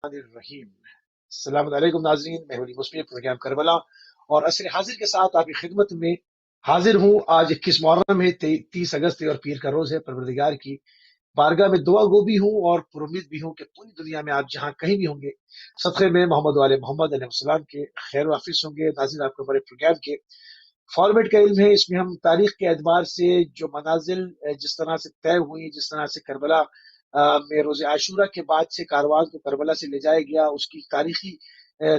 الرحیم السلام علیکم ناظرین، میں ولی مسلم پروگرام کربلا اور عصر حاضر کے ساتھ آپ کی خدمت میں حاضر ہوں۔ آج 21 محرم ہے، 30 اگست ہے اور پیر کا روز ہے۔ پروردگار کی بارگاہ میں دعا گو بھی ہوں اور پر امید بھی ہوں کہ پوری دنیا میں آپ جہاں کہیں بھی ہوں گے، صدقے میں محمد والے محمد علیہ السلام کے خیر و حافظ ہوں گے۔ ناظرین، آپ کو ہمارے پروگرام کے فارمیٹ کا علم ہے، اس میں ہم تاریخ کے اعتبار سے جو منازل جس طرح سے طے ہوئی، جس طرح سے کربلا میں روز عاشورہ کے بعد سے کاروان کو کربلا سے لے جایا گیا، اس کی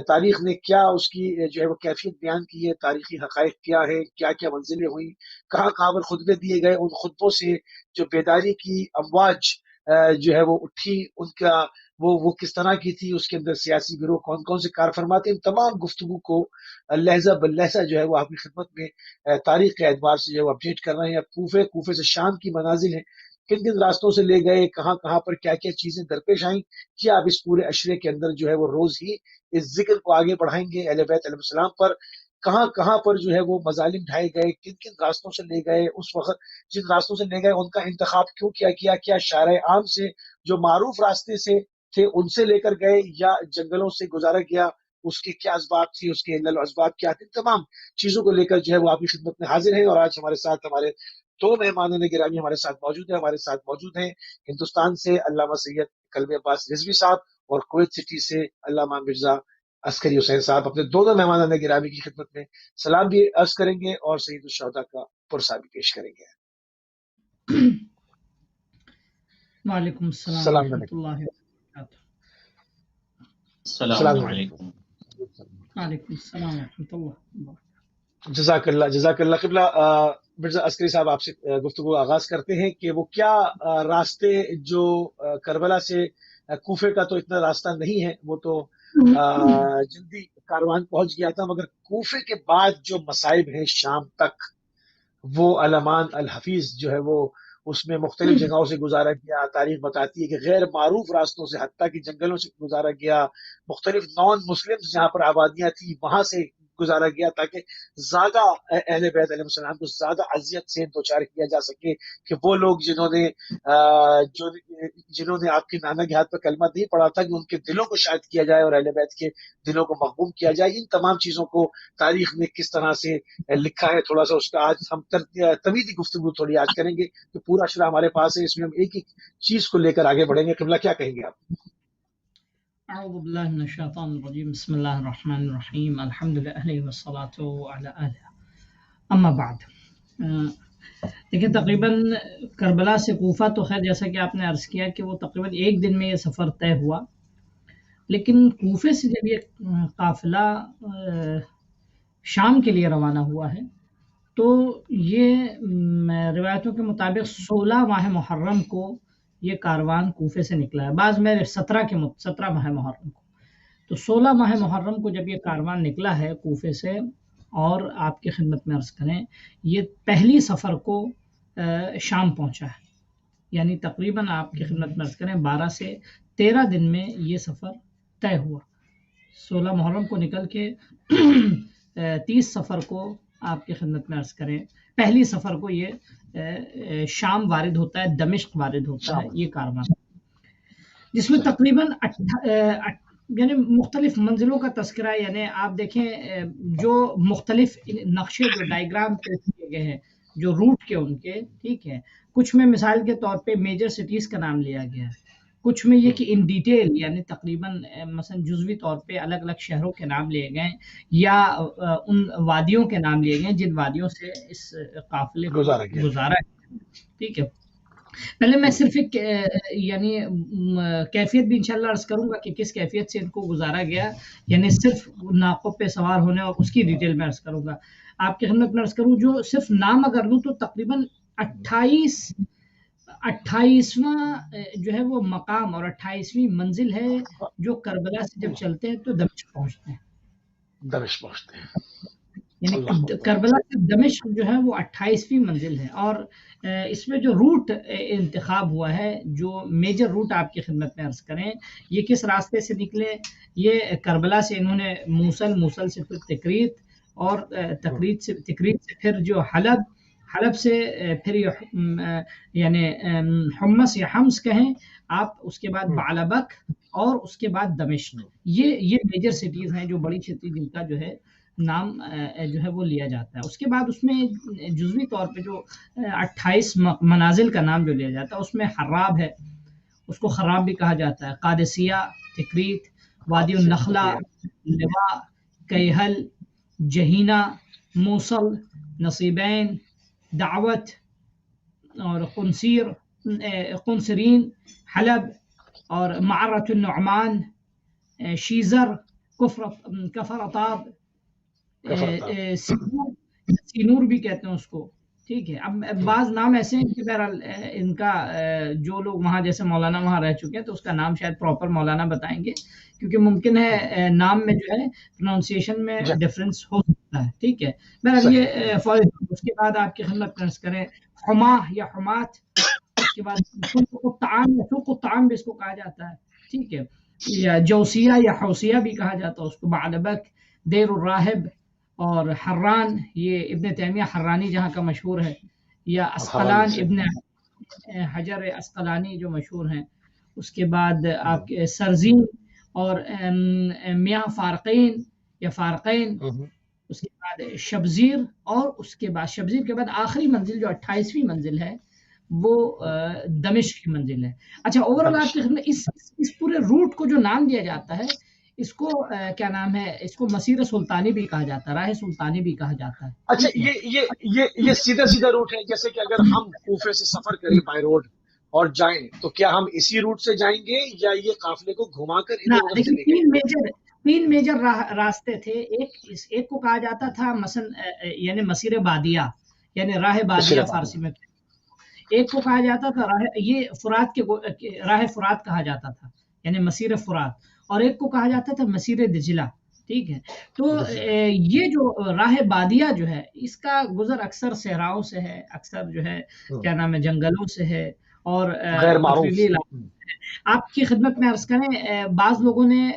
تاریخ نے کیا اس کی جو ہے وہ کیفیت بیان کی ہے، تاریخی حقائق کیا ہے، کیا کیا منزلیں ہوئیں، کہاں کہاں پر خطبے دیے گئے، ان خطبوں سے جو بیداری کی امواج جو ہے وہ اٹھی، ان کا وہ کس طرح کی تھی، اس کے اندر سیاسی گروہ کون کون سے کار فرماتے، ان تمام گفتگو کو لہجہ بلہجہ جو ہے وہ آپ کی خدمت میں تاریخ کے اعتبار سے جو ہے وہ اپڈیٹ کر رہے ہیں۔ کوفے سے شام کی منازل ہیں، کن کن راستوں سے لے گئے، کہاں کہاں پر کیا کیا چیزیں درپیش آئیں، کیا آپ اس پورے عشرے کے اندر جو ہے وہ روز ہی اس ذکر کو آگے بڑھائیں گے اہل بیت علیہ السلام پر، کہاں کہاں پر جو ہے وہ مظالم ڈھائے گئے، کن کن راستوں سے لے گئے، اس وقت جن راستوں سے لے گئے ان کا انتخاب کیوں کیا شارع عام سے جو معروف راستے سے تھے ان سے لے کر گئے یا جنگلوں سے گزارا گیا، اس کے کیا اسباب تھی، اس کے علل و اسباب کیا تھے، تمام چیزوں کو لے کر جو ہے وہ آپ کی خدمت میں حاضر ہیں۔ اور آج ہمارے ساتھ ہمارے دو مہمانوں نے گرامی ہمارے ساتھ موجود ہیں ہندوستان سے علامہ سید کلب عباس رضوی صاحب اور کویت سٹی سے علامہ مرزا عسکری حسین صاحب۔ اپنے دونوں مہمانوں نے گرامی کی خدمت میں سلام بھی عرض کریں گے اور سید الشہداء کا پرسہ بھی پیش کریں گے۔ وعلیکم السلام السلام ورحمۃ علیکم۔ اللہ وبرکاتہ۔ السلام علیکم۔ وعلیکم السلام ورحمۃ اللہ وبرکاتہ۔ جزاک اللہ قبلہ۔ مرزا عسکری صاحب آپ سے گفتگو آغاز کرتے ہیں کہ وہ کیا راستے جو کربلا سے کوفے کا تو اتنا راستہ نہیں ہے، وہ تو جلدی کاروان پہنچ گیا تھا، مگر کوفے کے بعد جو مصائب ہیں شام تک، وہ علمان الحفیظ جو ہے وہ اس میں مختلف جگہوں سے گزارا گیا۔ تاریخ بتاتی ہے کہ غیر معروف راستوں سے، حتیٰ کہ جنگلوں سے گزارا گیا، مختلف نان مسلم جہاں پر آبادیاں تھیں وہاں سے گزارا گیا، تاکہ زیادہ اہل بیت علیہ السلام کو زیادہ اذیت سے دوچار کیا جا سکے کہ وہ لوگ جنہوں نے آپ کے نانا کے ہاتھ پر کلمہ نہیں پڑھا تھا، کہ ان کے دلوں کو شاد کیا جائے اور اہل بیت کے دلوں کو محبوب کیا جائے۔ ان تمام چیزوں کو تاریخ میں کس طرح سے لکھا ہے، تھوڑا سا اس کا آج ہم طویلی گفتگو تھوڑی آج کریں گے، کہ پورا اشرا ہمارے پاس ہے، اس میں ہم ایک ایک چیز کو لے کر آگے بڑھیں گے۔ قبلہ کیا کہیں گے آپ؟ اعوذ باللہ من الشیطان الرجیم، بسم اللہ الرحمن الرحیم، الحمدللہ والصلاة علی آلہ، اما بعد۔ دیکھیں، تقریباً کربلا سے کوفہ تو خیر جیسا کہ آپ نے عرض کیا کہ وہ تقریباً ایک دن میں یہ سفر طے ہوا، لیکن کوفے سے جب یہ قافلہ شام کے لیے روانہ ہوا ہے تو یہ روایتوں کے مطابق 16 ماہ محرم کو یہ کاروان کوفے سے نکلا ہے، بعض میں 17 ماہ محرم کو، تو 16 ماہ محرم کو جب یہ کاروان نکلا ہے کوفے سے، اور آپ کی خدمت میں عرض کریں یہ پہلی سفر کو شام پہنچا ہے، یعنی تقریباً آپ کی خدمت میں عرض کریں 12 سے 13 دن میں یہ سفر طے ہوا۔ 16 محرم کو نکل کے 30 سفر کو آپ کی خدمت میں عرض کریں پہلی سفر کو یہ شام وارد ہوتا ہے، دمشق وارد ہوتا ہے یہ کاروان، جس میں تقریباً یعنی مختلف منزلوں کا تذکرہ ہے۔ یعنی آپ دیکھیں جو مختلف نقشے جو ڈائیگرام کیے گئے ہیں جو روٹ کے ان کے، ٹھیک ہے، کچھ میں مثال کے طور پہ میجر سٹیز کا نام لیا گیا ہے، کچھ میں یہ کہ ان ڈیٹیل یعنی تقریباً مثلا جزوی طور پہ الگ الگ شہروں کے نام لیے گئے یا ان وادیوں کے نام لیے گئے جن وادیوں سے اس قافلے کو گزارا ہے، ٹھیک ہے۔ پہلے میں صرف ایک یعنی کیفیت بھی انشاءاللہ عرض کروں گا کہ کس کیفیت سے ان کو گزارا گیا، یعنی صرف ناقوں پہ سوار ہونے اور اس کی ڈیٹیل میں عرض کروں گا۔ آپ کی خدمت میں عرض کروں جو صرف نام اگر لوں تو تقریباً 28واں جو ہے وہ مقام اور 28ویں منزل ہے جو کربلا سے جب چلتے ہیں تو دمشق پہنچتے ہیں، یعنی کربلا سے دمشق جو ہے وہ 28ویں منزل ہے۔ اور اس میں جو روٹ انتخاب ہوا ہے، جو میجر روٹ آپ کی خدمت میں عرض کریں یہ کس راستے سے نکلے، یہ کربلا سے انہوں نے موصل سے پھر تکریت، اور تکریت سے پھر جو حلب سے پھر یعنی حمص یا حمص کہیں آپ، اس کے بعد بعلبک، اور اس کے بعد دمشق. یہ میجر سٹیز ہیں جو بڑی سٹی جن کا جو ہے نام جو ہے وہ لیا جاتا ہے. اس کے بعد اس میں جزوی طور پہ جو 28 منازل کا نام جو لیا جاتا ہے اس میں حراب ہے، اس کو خراب بھی کہا جاتا ہے، قادسیہ، تکریت، وادی النخلہ، لوا، کیہل، جہینہ، موصل، نصیبین، دعوت اور قنصرین، حلب اور معرۃ النعمان، شیزر، کفر عطاب، سینور بھی کہتے ہیں اس کو. ٹھیک ہے. اب بعض نام ایسے ہیں کہ بہرحال ان کا جو لوگ وہاں جیسے مولانا وہاں رہ چکے ہیں تو اس کا نام شاید پراپر مولانا بتائیں گے، کیونکہ ممکن ہے نام میں جو ہے پروننسیشن میں ڈفرینس ہو سکتا ہے. ٹھیک ہے. بہرحال یہ اس کے بعد آپ کی خدمت پیش کریں حما یا حمات، اس کے بعد سوق الطعام یا سوق الطعام بھی اس کو کہا جاتا ہے. ٹھیک ہے. یا جوسیہ یا حوسیہ بھی کہا جاتا ہے اس کو. بعلبک، دیر الراہب اور حران، یہ ابن تیمیہ حرانی جہاں کا مشہور ہے، یا اسقلان، ابن حجر اسقلانی جو مشہور ہیں. اس کے بعد آپ کے سرزین اور میاں فارقین یا فارقین. اس کے بعد شبزیر، اور اس کے بعد شبزیر کے بعد آخری منزل جو 28ویں منزل ہے وہ دمشق کی منزل ہے. اچھا، اوورآل آپ کی خدمت اس پورے روٹ کو جو نام دیا جاتا ہے اس کو کیا نام ہے، اس کو مسیر سلطانی بھی کہا جاتا ہے، راہ سلطانی بھی کہا جاتا ہے. اچھا، یہ سیدھا روٹ ہے، جیسے کہ اگر ہم کوفے سے سفر کریں بائی روڈ اور جائیں تو کیا ہم اسی روٹ سے جائیں گے یا یہ قافلے کو گھما کر ادھر ادھر چلے گئے؟ تین میجر راستے تھے. ایک کو کہا جاتا تھا مثلا یعنی مسیر بادیہ، یعنی راہ بادیہ فارسی میں. ایک کو کہا جاتا تھا یہ فرات کے راہ فرات کہا جاتا تھا، یعنی مسیر فرات. اور ایک کو کہا جاتا تھا مسیر دجلہ. ٹھیک ہے. تو یہ جو راہ بادیہ جو ہے اس کا گزر اکثر صحراؤں سے ہے، اکثر جو ہے کیا نام ہے جنگلوں سے ہے اور پتھریلی علاقوں سے. آپ کی خدمت میں عرض کریں بعض لوگوں نے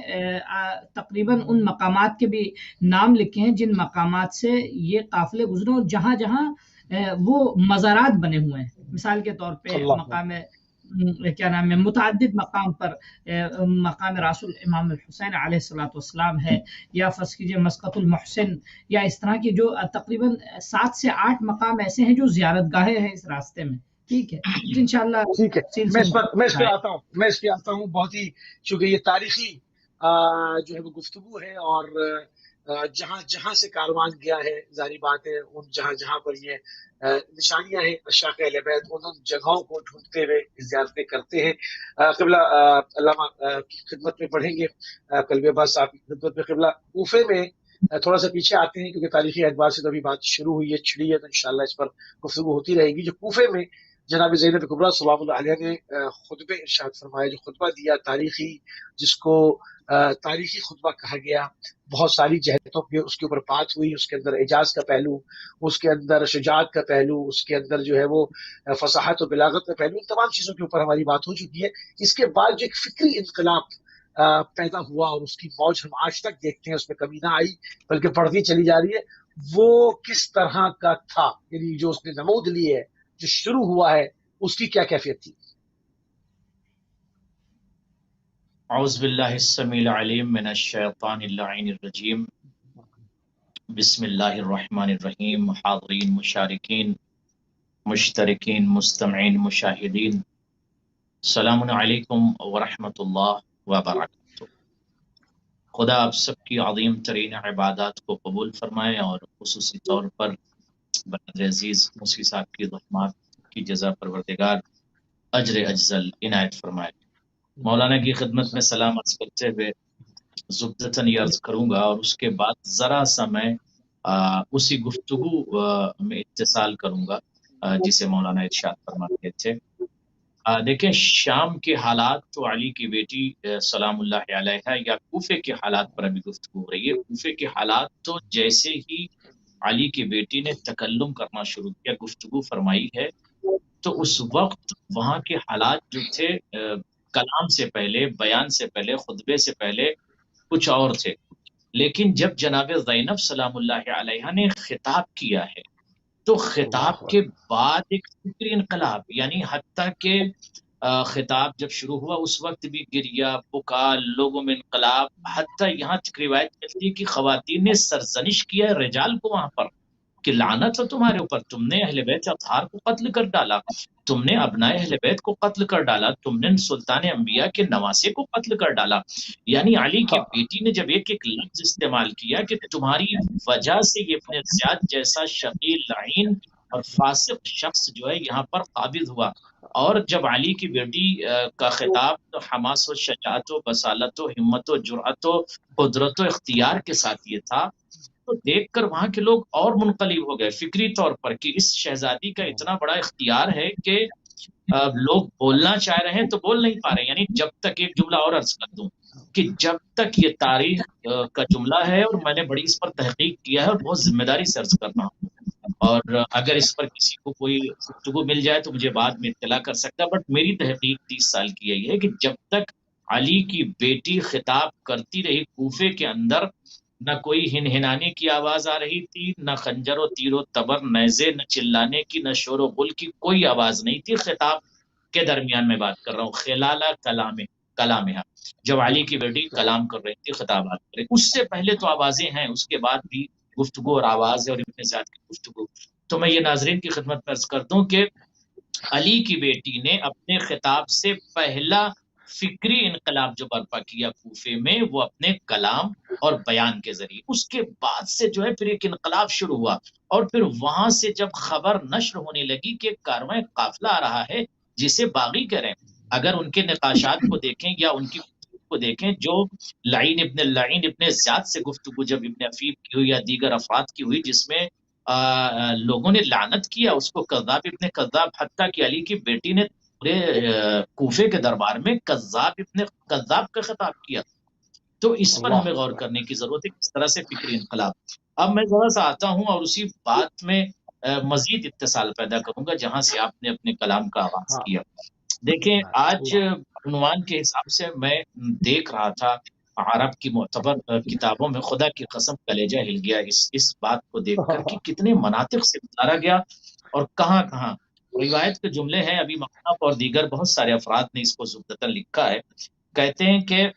تقریباً ان مقامات کے بھی نام لکھے ہیں جن مقامات سے یہ قافلے گزرے اور جہاں جہاں وہ مزارات بنے ہوئے ہیں. مثال کے طور پہ مقام کیا نام ہے متعدد مقام پر مقام راس الامام الحسین علیہ الصلوۃ والسلام ہے، یا فرض کیجیے مسقط المحسن، یا اس طرح کے جو تقریباً 7 سے 8 مقام ایسے ہیں جو زیارت گاہیں ہیں اس راستے میں. ٹھیک ہے. انشاءاللہ ٹھیک ہے. میں اس پہ آتا ہوں. بہت ہی چونکہ یہ تاریخی جو ہے وہ گفتگو ہے، اور جہاں جہاں سے کاروان گیا ہے ظاہری بات ہے ان جہاں پر یہ نشانیاں ہیں مشاق اہل بیت، ان جگہوں کو ڈھونڈتے ہوئے زیارتیں کرتے ہیں. قبلہ علامہ کی خدمت میں پڑھیں گے، قلبی عباس صاحب کی خدمت میں. قبلہ کوفے میں تھوڑا سا پیچھے آتے ہیں کیونکہ تاریخی اعتبار سے تو ابھی بات شروع ہوئی ہے، چھڑی ہے، تو انشاءاللہ اس پر گفتگو ہوتی رہے گی. جو کوفے میں جناب زینب کبریٰ صلوات اللہ علیہ نے خطبہ ارشاد فرمایا، جو خطبہ دیا تاریخی، جس کو تاریخی خطبہ کہا گیا، بہت ساری جہتوں پہ اس کے اوپر بات ہوئی. اس کے اندر اعجاز کا پہلو، اس کے اندر شجاعت کا پہلو، اس کے اندر جو ہے وہ فصاحت و بلاغت کا پہلو، ان تمام چیزوں کے اوپر ہماری بات ہو چکی ہے. اس کے بعد جو ایک فکری انقلاب پیدا ہوا اور اس کی موج ہم آج تک دیکھتے ہیں، اس میں کمی نہ آئی بلکہ بڑھتی چلی جا رہی ہے، وہ کس طرح کا تھا؟ یعنی جو اس نے نمود لی ہے، جو شروع ہوا ہے، اس کی کیا کیفیت تھی؟ اعوذ باللہ السمیع العلیم من الشیطان اللعین الرجیم. بسم اللہ الرحمن الرحیم. حاضرین، مشارکین، مشترکین، مستمعین، مشاہدین، السلام علیکم ورحمۃ اللہ وبرکاتہ. خدا آپ سب کی عظیم ترین عبادات کو قبول فرمائے اور خصوصی طور پر برادر عزیز موسی صاحب کی زحمات کی جزا پروردگار اجر اجزل عنایت فرمائے. مولانا کی خدمت میں سلام عرض کرتے ہوئے زبدتاً یہ عرض کروں گا اور اس کے بعد ذرا سا میں اسی گفتگو میں اتصال کروں گا جسے مولانا ارشاد فرماتے تھے. دیکھیں، شام کے حالات تو علی کی بیٹی سلام اللہ علیہا یا کوفے کے حالات پر ابھی گفتگو ہو رہی ہے. کوفے کے حالات تو جیسے ہی علی کی بیٹی نے تکلم کرنا شروع کیا، گفتگو فرمائی ہے، تو اس وقت وہاں کے حالات جو تھے کلام سے پہلے، بیان سے پہلے، خطبے سے پہلے کچھ اور تھے. لیکن جب جناب زینب سلام اللہ علیہا نے خطاب کیا ہے تو خطاب کے بعد ایک فکری انقلاب، یعنی حتیٰ کہ خطاب جب شروع ہوا اس وقت بھی گریا، بکا، لوگوں میں انقلاب، حتیٰ یہاں تک روایت ملتی ہے کہ خواتین نے سرزنش کیا ہے رجال کو وہاں پر کہ لعنت ہو تمہارے اوپر، تم نے اہل بیت اطہار کو قتل کر ڈالا، تم نے ابنائے اہل بیت کو قتل کر ڈالا، تم نے سلطان انبیاء کے نواسے کو قتل کر ڈالا۔ یعنی علی کی بیٹی نے جب ایک ایک لفظ استعمال کیا کہ تمہاری وجہ سے یہ ابن زیاد جیسا شقی لعین اور فاسق شخص جو ہے یہاں پر قابض ہوا، اور جب علی کی بیٹی کا خطاب تو حماس و شجاعت و بصالت و ہمت و جرأت و قدرت و اختیار کے ساتھ یہ تھا، تو دیکھ کر وہاں کے لوگ اور منقلب ہو گئے فکری طور پر کہ اس شہزادی کا اتنا بڑا اختیار ہے کہ لوگ بولنا چاہ رہے ہیں تو بول نہیں پا رہے۔ یعنی جب تک ایک جملہ اور عرض کر دوں کہ جب تک یہ تاریخ کا جملہ ہے اور میں نے بڑی اس پر تحقیق کیا ہے اور بہت ذمہ داری سے عرض کرنا ہوں، اور اگر اس پر کسی کو کوئی گفتگو مل جائے تو مجھے بعد میں اطلاع کر سکتا ہے، بٹ میری تحقیق 30 سال کی یہی ہے کہ جب تک علی کی بیٹی خطاب کرتی رہی کوفے کے اندر، نہ کوئی ہنہنانے کی آواز آ رہی تھی، نہ خنجر و تیر و تبر نیزے، نہ چلانے کی، نہ شور و غل کی کوئی آواز نہیں تھی۔ خطاب کے درمیان میں بات کر رہا ہوں، خلالہ کلامہ، جب علی کی بیٹی کلام کر رہی تھی، خطابات کر رہی، اس سے پہلے تو آوازیں ہیں، اس کے بعد بھی گفتگو اور آواز ہے اور ابن زیاد کی گفتگو۔ تو میں یہ ناظرین کی خدمت میں عرض کرتا ہوں کہ علی کی بیٹی نے اپنے خطاب سے پہلا فکری انقلاب جو برپا کیا کوفے میں وہ اپنے کلام اور بیان کے ذریعے، اس کے بعد سے جو ہے پھر ایک انقلاب شروع ہوا، اور پھر وہاں سے جب خبر نشر ہونے لگی کہ کارواں قافلہ آ رہا ہے جسے باغی کریں، اگر ان کے نقاشات کو دیکھیں یا ان کی کو دیکھیں جو لعین ابن زیاد سے گفتگو جب ابن عفیف کی ہوئی یا دیگر افراد کی ہوئی جس میں لوگوں نے لعنت کیا اس کو کذاب ابن کذاب، حتیٰ کہ علی کی بیٹی نے پورے کوفے کے دربار میں کذاب ابن کذاب کا خطاب کیا۔ تو اس پر ہمیں غور کرنے کی ضرورت ہے کس طرح سے فکری انقلاب۔ اب میں ذرا سا آتا ہوں اور اسی بات میں مزید اتصال پیدا کروں گا جہاں سے آپ نے اپنے کلام کا آغاز کیا۔ دیکھیں آج عنوان کے حساب سے میں دیکھ رہا تھا عرب کی معتبر کتابوں میں، خدا کی قسم کلیجہ ہل گیا اس بات کو دیکھ کر کہ کتنے مناطق سے گزارا گیا اور کہاں کہاں روایت کے جملے ہیں۔ ابھی مخنف اور دیگر بہت سارے افراد نے اس کو زبدتاً لکھا ہے، کہتے ہیں کہ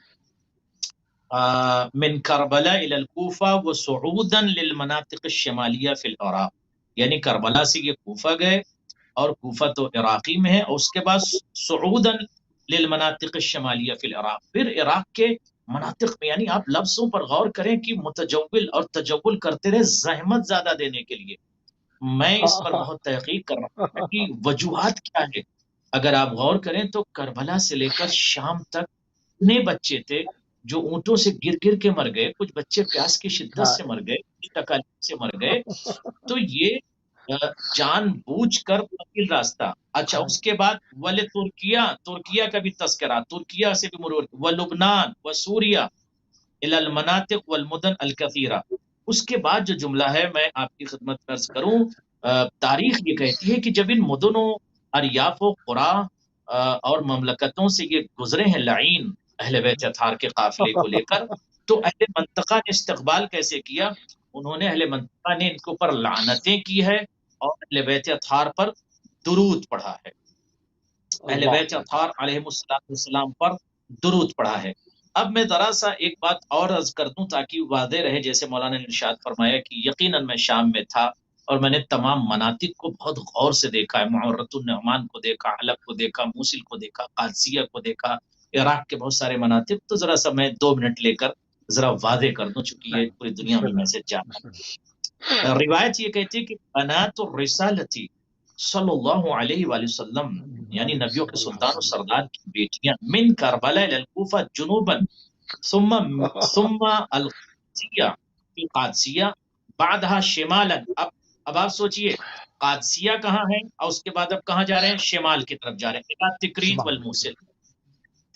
من کربلا الی الکوفہ وصعودا للمناطق الشمالیہ فی العراق، یعنی کربلا سے یہ کوفہ گئے اور کوفہ تو عراقی میں ہے، اور اس کے بعد صعودا للمناطق الشمالیہ فی العراق، پھر عراق کے مناطق میں، یعنی آپ لفظوں پر غور کریں کہ متجول اور تجول کرتے رہے زحمت زیادہ دینے کے لیے۔ میں اس پر بہت تحقیق کر رہا ہوں کہ وجوہات کیا ہے۔ اگر آپ غور کریں تو کربلا سے لے کر شام تک اتنے بچے تھے جو اونٹوں سے گر گر کے مر گئے، کچھ بچے پیاس کی شدت سے مر گئے، کچھ تکالیف سے مر گئے، تو یہ جان بوجھ کر طویل راستہ۔ اچھا اس کے بعد ول ترکیہ کا بھی تذکرہ، ترکیہ سے بھی مرور، و لبنان و سوریہ الی المناطق والمدن الکثیرہ۔ اس کے بعد جو جملہ ہے میں آپ کی خدمت میں عرض کروں، تاریخ یہ کہتی ہے کہ جب ان مدنوں اریاف و قرا اور مملکتوں سے یہ گزرے ہیں لعین اہل بیت اطہار کے قافلے کو لے کر، تو اہل منطقہ نے استقبال کیسے کیا؟ انہوں نے اہل منطقہ نے ان کے اوپر لعنتیں کی ہے اور اہل بیت اطہار پر درود پڑھا ہے، اہل بیت اطہار علیہ السلام پر درود پڑھا ہے۔ اب میں ذرا سا ایک بات اور عرض کر دوں تاکہ واضح رہے، جیسے مولانا نے ارشاد فرمایا کہ یقیناً میں شام میں تھا اور میں نے تمام مناطق کو بہت غور سے دیکھا ہے، معرۃ النعمان کو دیکھا، حلب کو دیکھا، موصل کو دیکھا، قادسیہ کو دیکھا، عراق کے بہت سارے مناطق۔ تو ذرا سا میں 2 منٹ لے کر ذرا واضح کر دوں چونکہ یہ پوری دنیا میں میسج جا رہا ہے۔ روایت یہ کہتی ہے کہ بنات الرسالتی صلی اللہ علیہ وآلہ وسلم، یعنی نبیوں کے سلطان و سردار کی بیٹیاں، من کربلا الی الکوفہ جنوباً ثم القادسیہ فی قادسیہ بعدها شمالاً۔ اب آپ سوچئے قادسیہ کہاں ہے اور اس کے بعد اب کہاں جا رہے ہیں؟ شمال کی طرف جا رہے ہیں، الى تکریت والموصل،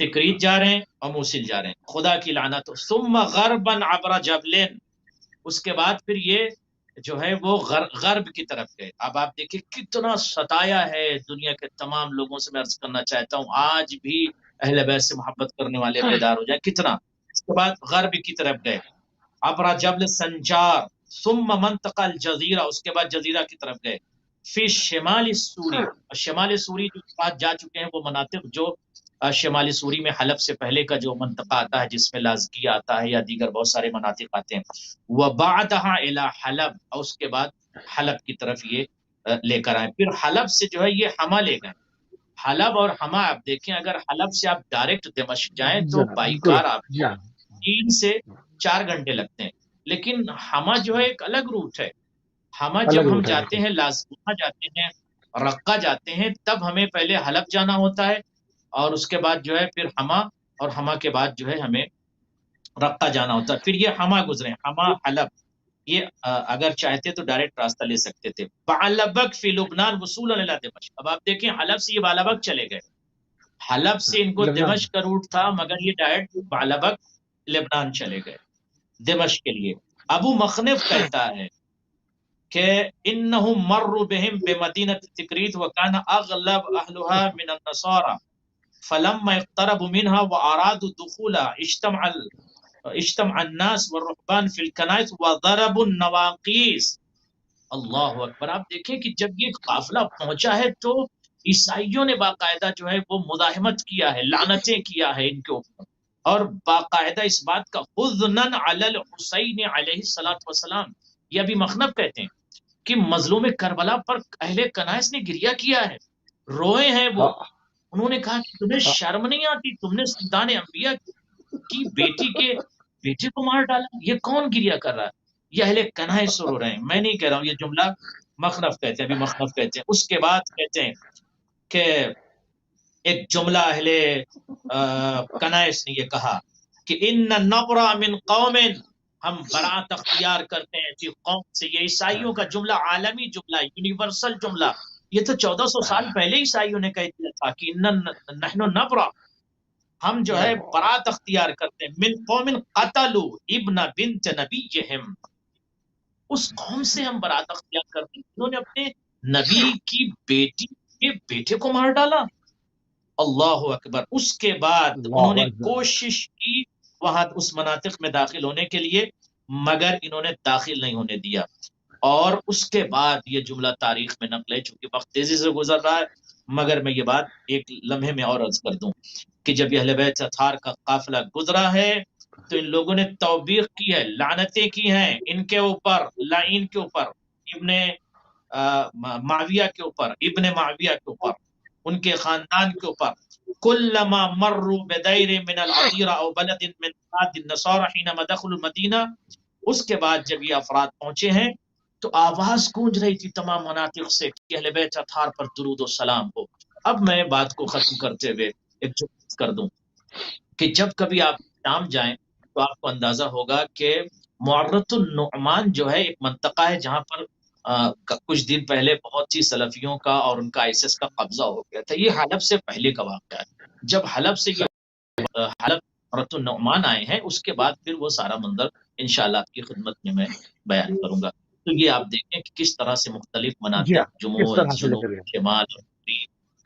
تکریت جا رہے ہیں اور موصل جا رہے ہیں، خدا کی لعنت۔ ثم غرباً عبر جبلین، اس کے بعد پھر یہ جو ہے وہ غرب کی طرف گئے۔ اب آپ دیکھیں کتنا ستایا ہے دنیا کے تمام لوگوں سے، میں عرض کرنا چاہتا ہوں آج بھی اہل بیت سے محبت کرنے والے بیدار ہو جائیں کتنا۔ اس کے بعد غرب کی طرف گئے، عبر جبل سنجار، ثم منطقہ الجزیرہ، اس کے بعد جزیرہ کی طرف گئے، فی شمال سوری، اور شمال سوری جو بات جا چکے ہیں وہ مناطق جو شمال سوری میں حلب سے پہلے کا جو منطقہ آتا ہے جس میں لازکیہ آتا ہے یا دیگر بہت سارے مناطق آتے ہیں، وبعدها الی حلب، اور اس کے بعد حلب کی طرف یہ لے کر آئے، پھر حلب سے جو ہے یہ حما لے گئے۔ حلب اور حما آپ دیکھیں، اگر حلب سے آپ ڈائریکٹ دمشق جائیں تو جناب بائی بالکل کار آپ جی کو ہاں 3 سے 4 گھنٹے لگتے ہیں، لیکن حما جو ہے ایک الگ روٹ ہے۔ حما الگ جب ہم روٹ ہے جاتے بالکل ہیں، لازکیہ جاتے ہیں، رقہ جاتے ہیں، تب ہمیں پہلے حلب جانا ہوتا ہے، اور اس کے بعد جو ہے پھر حما، اور حما کے بعد جو ہے ہمیں رقہ جانا ہوتا ہے۔ پھر یہ حما گزرے، حما حلب، یہ اگر چاہتے تو ڈائریکٹ راستہ لے سکتے تھے۔ بعلبک فی لبنان وصولا الی دمشق، اب آپ دیکھیں حلب سے یہ بعلبک چلے گئے، حلب سے ان کو لبنان دمشق کا روٹ تھا، مگر یہ ڈائریکٹ بعلبک لبنان چلے گئے دمشق کے لیے۔ ابو مخنف کہتا ہے کہ انہم مروا بہم بمدینۃ تکریت وکان اغلب اہلها من النصارى فلما اقتربوا منها وارادوا الدخول اجتمع الناس والرهبان في الكنائس وضربوا النواقیس۔ اللہ اکبر، آپ دیکھیں کہ جب یہ قافلہ پہنچا ہے تو عیسائیوں نے باقاعدہ جو ہے وہ مزاحمت کیا ہے، لعنتیں کیا ہے ان کے اوپر، اور باقاعدہ اس بات کا حزناً علی الحسین علیہ الصلوۃ والسلام، یہ ابھی مخنف کہتے ہیں کہ مظلوم کربلا پر اہل کنائس نے گریہ کیا ہے، روئے ہیں وہ۔ ہاں انہوں نے کہا کہ تمہیں ہاں شرم نہیں آتی، تم نے سلطان انبیاء کی بیٹی کے بیٹے کو مار ڈالا، یہ کون گریہ کر رہا ہے؟ یہ اہل کنائس رو رہے ہیں، میں نہیں کہہ رہا ہوں، یہ جملہ مخنف کہتے ہیں، ابھی مخنف کہتے ہیں۔ اس کے بعد کہتے ہیں کہ ایک جملہ اہل کنائس نے یہ کہا کہ ان نبرا من قوم، ہم برات اختیار کرتے ہیں ایسی قوم سے۔ یہ عیسائیوں کا جملہ، عالمی جملہ، یونیورسل جملہ، یہ تو 1400 سال پہلے عیسائیوں نے کہہ دیا تھا کہ نحن نبرا، ہم جو ہے برات اختیار کرتے ہیں، من قوم قتلوا ابن بنت نبیہم، اس قوم سے ہم برات اختیار کرتے ہیں جنہوں نے اپنے نبی کی بیٹی کے بیٹے کو مار ڈالا۔ اللہ اکبر۔ اس کے بعد انہوں اللہ نے اکبر کوشش کی وہاں اس مناطق میں داخل ہونے کے لیے، مگر انہوں نے داخل نہیں ہونے دیا۔ اور اس کے بعد یہ جملہ تاریخ میں نقل ہے، چونکہ وقت تیزی سے گزر رہا ہے، مگر میں یہ بات ایک لمحے میں اور عرض کر دوں کہ جب یہ اہل بیت اطہار کا قافلہ گزرا ہے تو ان لوگوں نے توبیخ کی ہے، لعنتیں کی ہیں ان کے اوپر، لعین کے اوپر، ابن معاویہ کے اوپر، ابن معاویہ کے اوپر، ان کے خاندان کے اوپر۔ کلما مروا بدیر من العطیر او بلد من بلاد النصارى حينما دخلوا المدینہ، اس کے بعد جب یہ افراد پہنچے ہیں تو آواز گونج رہی تھی تمام مناطق سے کہ اہل بیت اطہار پر درود و سلام ہو۔ اب میں بات کو ختم کرتے ہوئے ایک جملہ کر دوں کہ جب کبھی آپ شام جائیں تو آپ کو اندازہ ہوگا کہ معرۃ النعمان جو ہے ایک منطقہ ہے جہاں پر کچھ دن پہلے بہت سی سلفیوں کا اور ان کا ISIS کا قبضہ ہو گیا تھا۔ یہ حلب سے پہلے کا واقعہ ہے۔ جب حلب سے یہ حلب معرۃ النعمان آئے ہیں، اس کے بعد پھر وہ سارا منظر انشاءاللہ آپ کی خدمت میں بیان کروں گا۔ تو یہ آپ دیکھیں کہ کس طرح سے مختلف جی ہاں مناطق، کس جموں، طرح سے لے جنوب، کر گئے شمال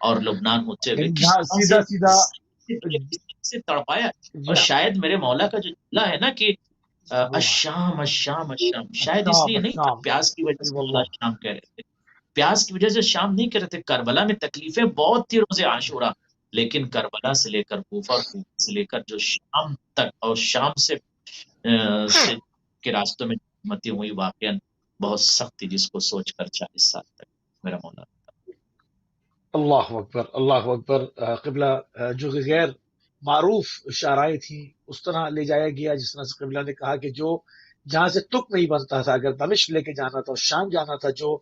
اور لبنان ہوتے ہوئے کس جہاں طرح سیدھا سیدھا سے تڑپایا۔ جی اور ہاں شاید میرے مولا کا جو جملہ ہے نا کہ الشام الشام الشام، شاید اس لیے الشام نہیں تھا الشام پیاس کی وجہ سے مولا اللہ شام کہہ رہے تھے، پیاس کی وجہ سے شام نہیں کہہ رہے تھے، کربلا میں تکلیفیں بہت تھی روز عاشورہ، لیکن کربلا سے لے کر کوفہ اور کوفہ سے لے کر جو شام تک، اور شام سے کے راستوں میں امتی ہوئی واقعا بہت سخت تھی، جس کو سوچ کر 40 سال تک میرا مولا۔ اللہ اکبر اللہ اکبر قبلہ جو غیر معروف شعرائیں تھیں اس طرح لے جایا گیا، جس طرح سے قبلہ نے کہا کہ جو جہاں سے تک نہیں بنتا تھا، اگر دمشق لے کے جانا تھا، شام جانا تھا، جو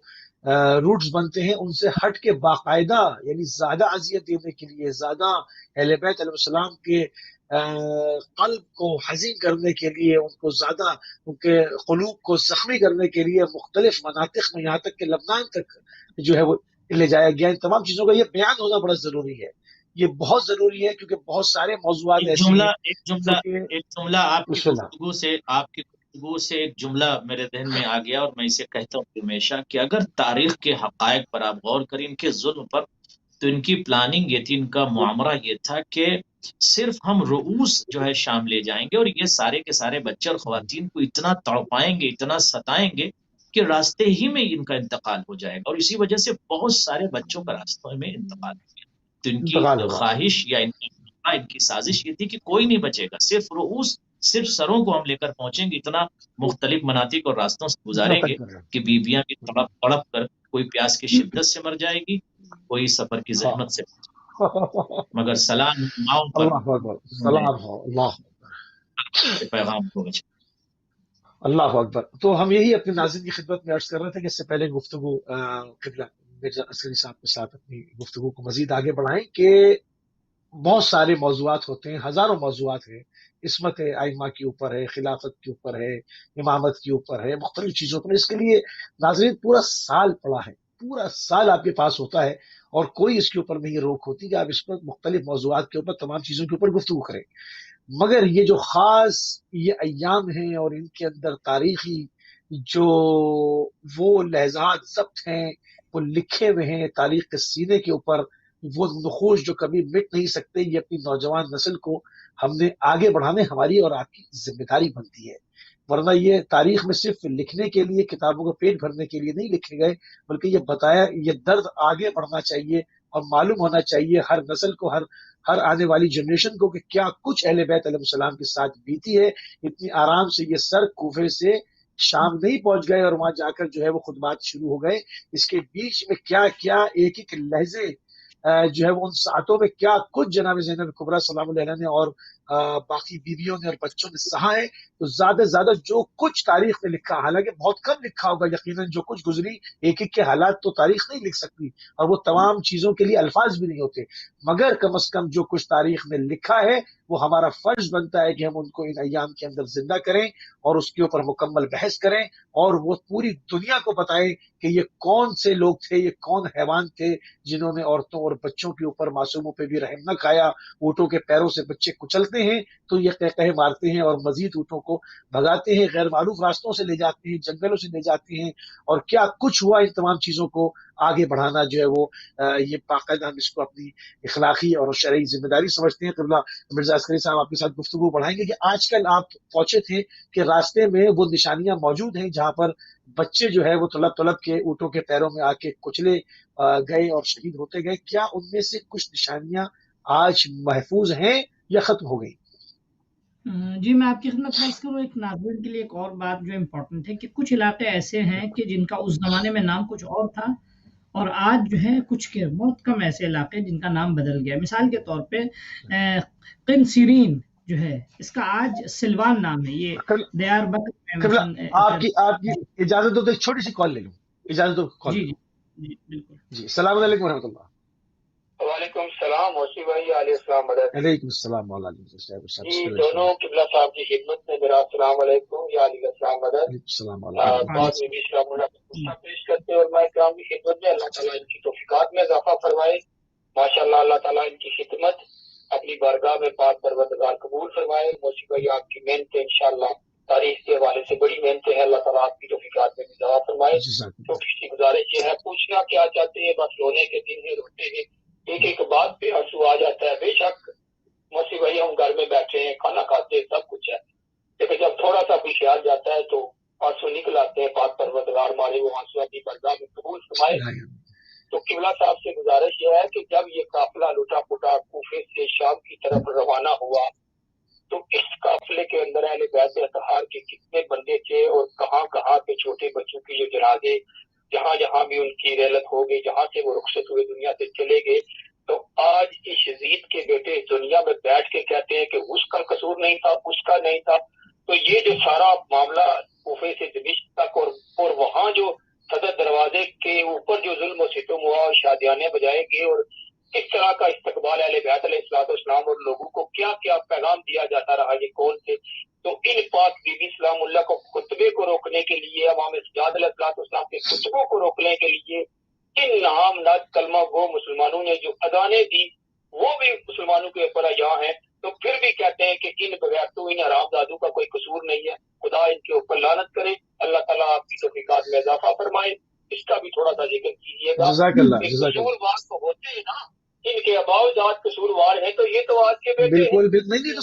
روٹس بنتے ہیں ان سے ہٹ کے باقاعدہ، یعنی زیادہ اذیت دینے کے لیے، زیادہ اہل بیت علیہ السلام کے قلب کو حزین کرنے کے لیے، ان کو زیادہ ان کے قلوب کو زخمی کرنے کے لیے مختلف مناطق میں، یہاں تک کہ لبنان تک جو ہے وہ لے جایا گیا۔ ان تمام چیزوں کا یہ بیان ہونا بڑا ضروری ہے، یہ بہت ضروری ہے، کیونکہ بہت سارے موضوعات ایسے ہیں ایک جملہ آپ کی بسم اللہ۔ گفتگو سے ایک جملہ میرے ذہن میں آ گیا، اور میں اسے کہتا ہوں ہمیشہ کہ اگر تاریخ کے حقائق پر آپ غور کریں، ان کے ظلم پر، تو ان کی پلاننگ یہ تھی، ان کا معاملہ یہ تھا کہ صرف ہم رؤوس جو ہے شام لے جائیں گے، اور یہ سارے کے سارے بچے اور خواتین کو اتنا تڑپائیں گے، اتنا ستائیں گے کہ راستے ہی میں ان کا انتقال ہو جائے گا، اور اسی وجہ سے بہت سارے بچوں کا راستوں میں انتقال ہو گیا۔ تو ان کی انتقال ہوگا۔ خواہش یا ان کی سازش یہ تھی کہ کوئی نہیں بچے گا، صرف سروں کو ہم لے کر پہنچیں گے، اتنا مختلف مناطق اور راستوں سے گزاریں گے کہ بیویاں بھی تڑپ تڑپ کر، کوئی پیاس کی شدت سے مر جائے گی، کوئی سفر کی زحمت سے، مگر سلام ماؤں پر اللہ اکبر، سلام ہو، اللہ پیغام کو بچا۔ اللہ اکبر۔ تو ہم یہی اپنے ناظرین کی خدمت میں عرض کر رہے تھے کہ اس سے پہلے گفتگو قبلہ مرزا عسکری صاحب کے ساتھ اپنی گفتگو کو مزید آگے بڑھائیں کہ بہت سارے موضوعات ہوتے ہیں، ہزاروں موضوعات ہیں، عصمت ائمہ کے اوپر ہے، خلافت کے اوپر ہے، امامت کے اوپر ہے، مختلف چیزوں پر۔ اس کے لیے ناظرین پورا سال پڑا ہے، پورا سال آپ کے پاس ہوتا ہے، اور کوئی اس کے اوپر نہیں روک ہوتی کہ آپ اس پر مختلف موضوعات کے اوپر، تمام چیزوں کے اوپر گفتگو کریں۔ مگر یہ جو خاص یہ ایام ہیں اور ان کے اندر تاریخی جو وہ لحظات ضبط ہیں، وہ لکھے ہوئے ہیں تاریخ کے سینے کے اوپر، وہ نقوش جو کبھی مٹ نہیں سکتے، یہ اپنی نوجوان نسل کو ہم نے آگے بڑھانے ہماری اور آپ کی ذمہ داری بنتی ہے۔ ورنہ یہ تاریخ میں صرف لکھنے کے لیے، کتابوں کو پیٹ بھرنے کے لیے نہیں لکھے گئے، بلکہ یہ بتایا، یہ درد آگے بڑھنا چاہیے اور معلوم ہونا چاہیے ہر نسل کو، ہر آنے والی جنریشن کو، کہ کیا کچھ اہل بیت علیہ السلام کے ساتھ بیتی ہے۔ اتنی آرام سے یہ سر کوفے سے شام نہیں پہنچ گئے اور وہاں جا کر جو ہے وہ خطبات شروع ہو گئے، اس کے بیچ میں کیا کیا ایک ایک لہجے جو ہے وہ ان ساعتوں میں کیا کچھ جناب زینب کبریٰ سلام اللہ علیہ نے اور باقی بیویوں نے اور بچوں نے سہا ہے۔ تو زیادہ سے زیادہ جو کچھ تاریخ میں لکھا، حالانکہ بہت کم لکھا ہوگا یقیناً، جو کچھ گزری ایک ایک کے حالات تو تاریخ نہیں لکھ سکتی، اور وہ تمام چیزوں کے لیے الفاظ بھی نہیں ہوتے، مگر کم از کم جو کچھ تاریخ میں لکھا ہے وہ ہمارا فرض بنتا ہے کہ ہم ان کو ان ایام کے اندر زندہ کریں اور اس کے اوپر مکمل بحث کریں، اور وہ پوری دنیا کو بتائیں کہ یہ کون سے لوگ تھے، یہ کون حیوان تھے جنہوں نے عورتوں اور بچوں کے اوپر، معصوموں پہ بھی رحم نہ کھایا۔ اونٹوں کے پیروں سے بچے کچلتے ہیں تو یہ قہقہے مارتے ہیں اور مزید اونٹوں کو بھگاتے ہیں، غیر معروف راستوں سے لے جاتے ہیں، جنگلوں سے لے جاتے ہیں، اور کیا کچھ ہوا۔ ان تمام چیزوں کو آگے بڑھانا جو ہے وہ یہ باقاعدہ ہم اس کو اپنی اخلاقی اور شرعی ذمہ داری سمجھتے ہیں۔ قبلہ مرزا عسکری صاحب آپ کے ساتھ گفتگو بڑھائیں گے کہ آج کل آپ پہنچے تھے کہ راستے میں وہ نشانیاں موجود ہیں جہاں پر بچے جو ہے وہ طلب کے اونٹوں کے پیروں میں آ کے کچلے گئے اور شہید ہوتے گئے۔ کیا ان میں سے کچھ نشانیاں آج محفوظ ہیں یا ختم ہو گئی؟ جی میں آپ کی خدمت میں عرض کروں، ایک ناظرین کے لیے ایک اور بات جو امپورٹنٹ ہے کہ کچھ علاقے ایسے ہیں کہ جن کا اس زمانے میں نام کچھ اور تھا، اور آج جو ہے کچھ کے بہت کم ایسے علاقے جن کا نام بدل گیا۔ مثال کے طور پہ قنسرین جو ہے، اس کا آج سلوان نام ہے، یہ دیار بکر میں آپ کی اجازت دو تو ایک چھوٹی سی کال لے لوں، اجازت دو کال۔ جی جی بالکل جی السلام علیکم ورحمۃ اللہ۔ وعلیکم السلام موسی بھائی، علیہ السلام مدد۔ علیکم السلام وعلیکم السلام۔ جی دونوں قبلہ صاحب کی خدمت میں میرا السلام علیکم یا علیہ السلام مدد۔ السلام بعد میں بھی اسلام اللہ کا پیش کرتے ہیں، اور میں کرام کی خدمت میں اللہ تعالیٰ ان کی توفیقات میں اضافہ فرمائے۔ ماشاءاللہ اللہ تعالیٰ ان کی خدمت اپنی بارگاہ میں پاک پروردگار قبول فرمائے۔ موسی بھائی آپ کی محنتیں انشاءاللہ تاریخ کے حوالے سے بڑی محنتیں ہیں، اللہ تعالیٰ آپ کی توفیقات میں اضافہ فرمائے۔ چھوٹی سی گزارش یہ ہے، پوچھنا کیا چاہتے ہیں، بس رونے کے دن ہے، روتے ہیں، ایک ایک بات پہ آنسو آ جاتا ہے۔ بے شک موسی بھائی ہم گھر میں بیٹھے ہیں، کھانا کھاتے ہیں، سب کچھ ہے، لیکن جب تھوڑا سا بھی خیال جاتا ہے تو آنسو نکل آتے ہیں۔ پاک پروردگار ہمارے وہ آنسو اپنی بارگاہ میں قبول فرمائے۔ تو قبلہ صاحب سے گزارش یہ ہے کہ جب یہ قافلہ لٹا پٹا کوفے سے شام کی طرف روانہ ہوا تو اس قافلے کے اندر اہل بیت اطہار کے کتنے بندے تھے، اور کہاں کہاں کے چھوٹے بچوں کی جو جنازے، جہاں جہاں بھی ان کی رحلت ہو گئی، جہاں سے وہ رخصت ہوئے دنیا سے چلے گئے۔ تو آج اس یزید کے بیٹے اس دنیا میں بیٹھ کے کہتے ہیں کہ اس کا قصور نہیں تھا، اس کا نہیں تھا۔ تو یہ جو سارا معاملہ کوفے سے دمشق تک اور وہاں جو صدر دروازے کے اوپر جو ظلم و ستم ہوا اور شادیانے بجائے گئے، اور کس طرح کا استقبال اہل بیت علیہ الصلوۃ والسلام اور لوگوں کو کیا کیا پیغام دیا جاتا رہا، یہ کون تھے؟ تو ان پاک بی بی سلام اللہ کو خطبے کو روکنے کے لیے، امام سجاد علیہ الصلوۃ والسلام کے خطبوں کو روکنے کے لیے ان نام ناد کلمہ گو مسلمانوں نے جو اذانیں دی وہ بھی مسلمانوں کے اوپر یہاں ہیں، تو پھر بھی کہتے ہیں کہ ان بغیرتوں، ان حرام زادوں کا کوئی قصور نہیں ہے، خدا ان کے اوپر لعنت کرے۔ اللہ تعالیٰ آپ کی توفیقات میں اضافہ فرمائے۔ اس کا بھی تھوڑا سا ذکر کیجیے گا۔ قصوروار تو ہوتے ہیں نا، ان کے اباؤ جات قصوروار ہیں، تو یہ تو آج کے بیٹے بالکل نہیں، تو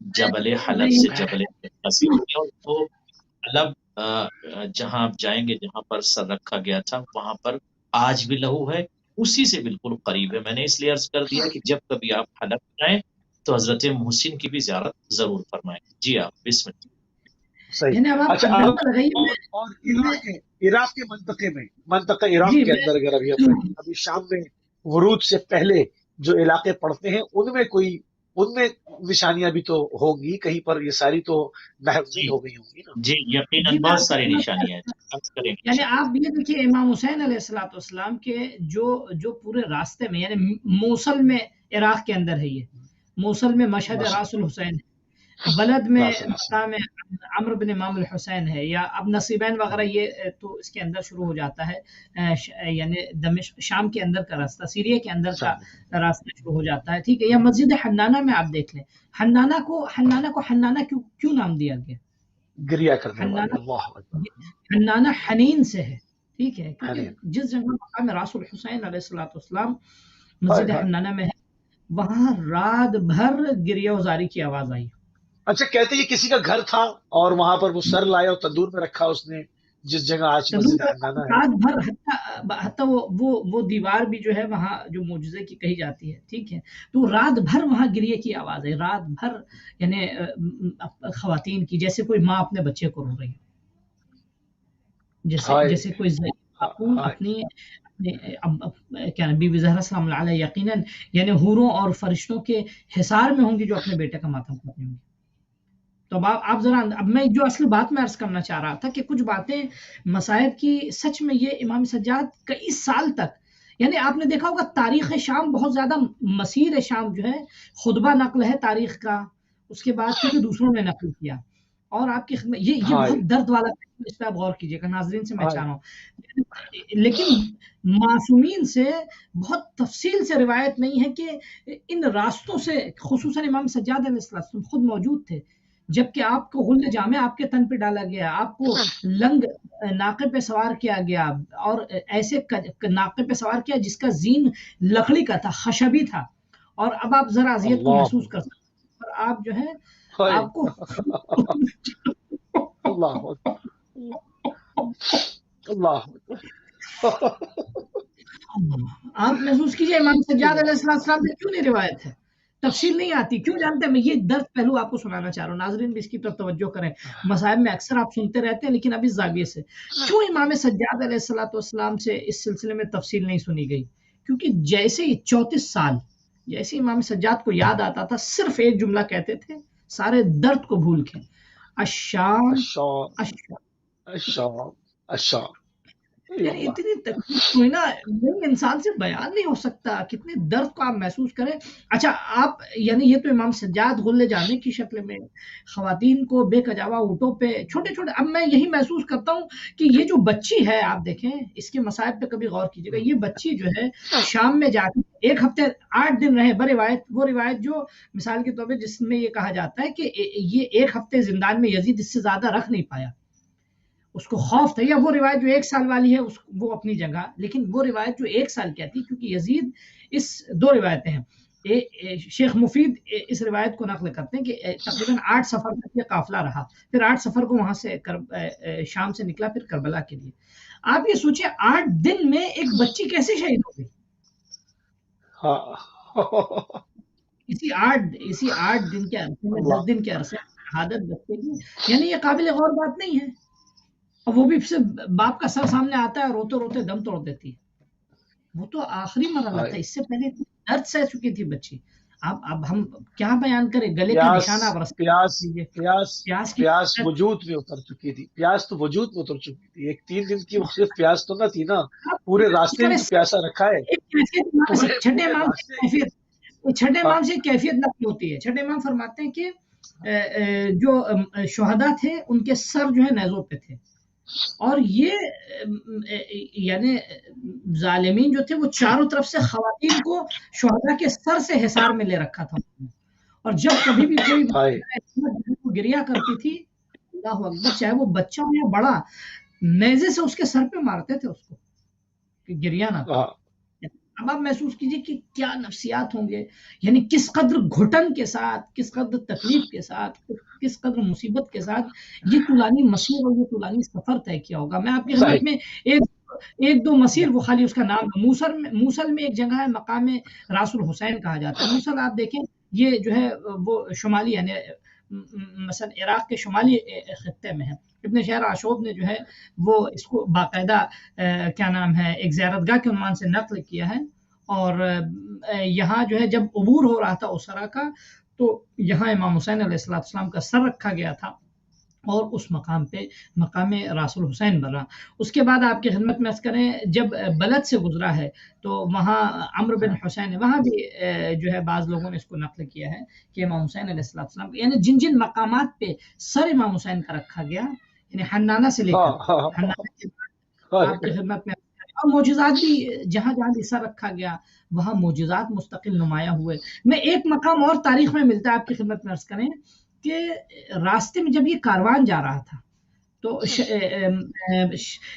جبل حلب سے جبل قصیم ہے، اور وہ حلب جہاں آپ جائیں گے، جہاں پر سر رکھا گیا تھا، وہاں پر آج بھی لہو ہے، اسی سے بالکل قریب ہے۔ میں نے اس لیے عرض کر دیا کہ جب کبھی آپ حلب جائیں تو حضرت محسن کی بھی زیارت ضرور فرمائیں۔ جی آپ بسم اللہ۔ صحیح۔ یعنی اب آپ اچھا، اندازہ لگائیے اور عراق کے منطقے میں، منطقہ عراق جی کے اندر اگر ابھی شام میں ورود سے پہلے جو علاقے پڑتے ہیں، ان میں نشانیاں بھی تو ہوں گی کہیں پر، یہ ساری تو محفوظ نہیں ہو گئی ہوں گی نا؟ جی یقیناً بہت ساری نشانیاں ہیں۔ یعنی آپ یہ دیکھیے امام حسین علیہ الصلوۃ والسلام کے جو پورے راستے میں، یعنی موصل میں عراق کے اندر ہے، یہ موصل میں مشہد راس الحسین ہے، بلد میں مقام عمرو بن امام الحسین ہے، یا اب نصیبین وغیرہ، یہ تو اس کے اندر شروع ہو جاتا ہے، یعنی دمشق شام کے اندر کا راستہ، سیریا کے اندر کا راستہ شروع ہو جاتا ہے، ٹھیک ہے۔ یا مسجد حنانہ میں آپ دیکھ لیں، حنانہ کو حنانہ کیوں نام دیا گیا؟ گریا کرنے والے، اللہ اکبر۔ حنانہ حنین سے ہے، ٹھیک ہے، کیونکہ جس جگہ مقام راس الحسین علیہ الصلوۃ والسلام مسجد حنانہ میں ہے، وہاں رات بھر گریہ وزاری کی آواز آئی۔ اچھا، کہتے یہ کسی کا گھر تھا اور وہاں پر وہ سر لایا اور تندور میں رکھا اس نے، جس جگہ آج مسجد حنانہ ہے، رات بھر، حتیٰ وہ دیوار بھی جو ہے وہاں جو معجزے کی کہی جاتی ہے، ٹھیک ہے، تو رات بھر وہاں گریے کی آواز ہے، رات بھر، یعنی خواتین کی، جیسے کوئی ماں اپنے بچے کو رو رہی ہے، جیسے کوئی خاتون اپنی کیا بی بی زہرا سلام اللہ علیہ یقیناً یعنی حوروں اور فرشتوں کے حصار میں ہوں گی جو اپنے بیٹے کا ماتم کرتی ہوں گی۔ تو آپ ذرا، اب میں جو اصل بات میں عرض کرنا چاہ رہا تھا کہ کچھ باتیں مصائب کی سچ میں یہ امام سجاد کئی سال تک، یعنی آپ نے دیکھا ہوگا تاریخ شام بہت زیادہ، مسیر شام جو ہے خطبہ نقل ہے تاریخ کا، اس کے بعد پھر دوسروں نے نقل کیا، اور آپ کی خدمت یہ بہت درد والا، اس پہ آپ غور کیجیے گا، ناظرین سے میں چاہ رہا ہوں، لیکن معصومین سے بہت تفصیل سے روایت نہیں ہے کہ ان راستوں سے خصوصاً امام سجاد علیہ السلام خود موجود تھے، جبکہ آپ کو غل جامع آپ کے تن پہ ڈالا گیا، آپ کو لنگ ناقے پہ سوار کیا گیا، اور ایسے ناقے پہ سوار کیا جس کا زین لکڑی کا تھا، خشبی تھا، اور اب آپ ذرا اذیت کو محسوس کر سکتے ہیں، اور آپ جو ہے آپ کو اللہ آپ محسوس کیجئے امام سجاد علیہ السلام سے کیوں نہیں روایت ہے، تفصیل نہیں آتی، کیوں جانتے ہیں؟ میں یہ درد پہلو آپ کو سنانا چاہ رہا ہوں، ناظرین بھی اس کی طرف توجہ کریں، مصائب میں اکثر آپ سنتے رہتے ہیں لیکن اب اس زاویے سے کیوں امام سجاد علیہ السلام سے اس سلسلے میں تفصیل نہیں سنی گئی؟ کیونکہ جیسے ہی 34 سال جیسے امام سجاد کو یاد آتا تھا، صرف ایک جملہ کہتے تھے، سارے درد کو بھول کے، الشام الشام الشام۔ یعنی اتنی تکلیف ہوئی نا، انسان سے بیان نہیں ہو سکتا کتنے درد کو آپ محسوس کریں۔ اچھا، آپ یعنی یہ تو امام سجاد غلے جانے کی شکل میں خواتین کو بے کجاوا اونٹوں پہ چھوٹے چھوٹے، اب میں یہی محسوس کرتا ہوں کہ یہ جو بچی ہے، آپ دیکھیں اس کے مصائب پہ کبھی غور کیجیے گا، یہ بچی جو ہے شام میں جا کے 1 ہفتے 8 دن رہے، وہ روایت جو مثال کے طور پہ جس میں یہ کہا جاتا ہے کہ یہ 1 ہفتے زندان میں یزید اس سے زیادہ رکھ نہیں پایا، اس کو خوف تھا، یا وہ روایت جو 1 سال والی ہے وہ اپنی جگہ، لیکن وہ روایت جو 1 سال کہتی، کیونکہ یزید، اس 2 روایتیں ہیں، شیخ مفید اس روایت کو نقل کرتے ہیں کہ تقریباً 8 سفر تک یہ قافلہ رہا، پھر 8 سفر کو وہاں سے شام سے نکلا، پھر کربلا کے لیے۔ آپ یہ سوچیں 8 دن میں ایک بچی کیسے شہید ہو گئی؟ اسی 8 دن کے عرصے میں، 10 دن کے عرصے میں شہادت بچے کی، یعنی یہ قابل غور بات نہیں ہے، اور وہ بھی صرف باپ کا سر سامنے آتا ہے، روتے روتے دم توڑ دیتی ہے، وہ تو آخری مرحلہ تھا، اس سے پہلے درد سہ چکی تھی بچی۔ اب ہم کیا بیان کریں، گلے کا نشانہ، پیاس وجود میں اتر چکی تھی، پیاس تو وجود میں اتر چکی تھی، 3 دن کی صرف پیاس تو نہ تھی نا، پورے راستے میں پیاسا رکھا ہے۔ چھٹے امام سے کیفیت نقل ہوتی ہے، چھٹے امام فرماتے ہیں کہ جو شہداء تھے ان کے سر جو ہے نیزوں پہ تھے، اور یہ یعنی ظالمین جو تھے وہ چاروں طرف سے خواتین کو شہداء کے سر سے حصار میں لے رکھا تھا، اور جب کبھی بھی کوئی گریا کرتی تھی، اللہ اکبر، چاہے وہ بچہ ہو یا بڑا، نیزے سے اس کے سر پہ مارتے تھے اس کو کہ گریا نہ، اب آپ محسوس کیجئے کہ کیا نفسیات ہوں گے، یعنی کس قدر گھٹن کے ساتھ، کس قدر تکلیف کے ساتھ، کس قدر مصیبت کے ساتھ یہ طولانی مسیر اور یہ طولانی سفر طے کیا ہوگا۔ میں آپ کی خدمت میں ایک دو مسیر، وہ خالی اس کا نام ہے، موصل میں ایک جگہ ہے مقام راس الحسین کہا جاتا ہے۔ موصل آپ دیکھیں یہ جو ہے وہ شمالی یعنی مثلا عراق کے شمالی خطے میں ہے۔ ابن شہر عاشوب نے جو ہے وہ اس کو باقاعدہ کیا نام ہے ایک زیارتگاہ کے عنوان سے نقل کیا ہے، اور یہاں جو ہے جب عبور ہو رہا تھا اسرا کا تو یہاں امام حسین علیہ السلام کا سر رکھا گیا تھا اور اس مقام پہ مقام راس الحسین بنا۔ اس کے بعد آپ کی خدمت میں عرض کریں جب بلد سے گزرا ہے تو وہاں عمرو بن حسین ہے، وہاں بھی جو ہے بعض لوگوں نے اس کو نقل کیا ہے کہ امام حسین علیہ السلام یعنی جن جن مقامات پہ سر امام حسین کا رکھا گیا، یعنی حنانہ سے لے کر حنانہ کے بعد آپ کی خدمت میں، اور معجزات بھی جہاں جہاں بھی سر رکھا گیا وہاں معجزات مستقل نمایاں ہوئے۔ میں ایک مقام اور تاریخ میں ملتا ہے آپ کی خدمت میں عرض کریں کہ راستے میں جب یہ کاروان جا رہا تھا تو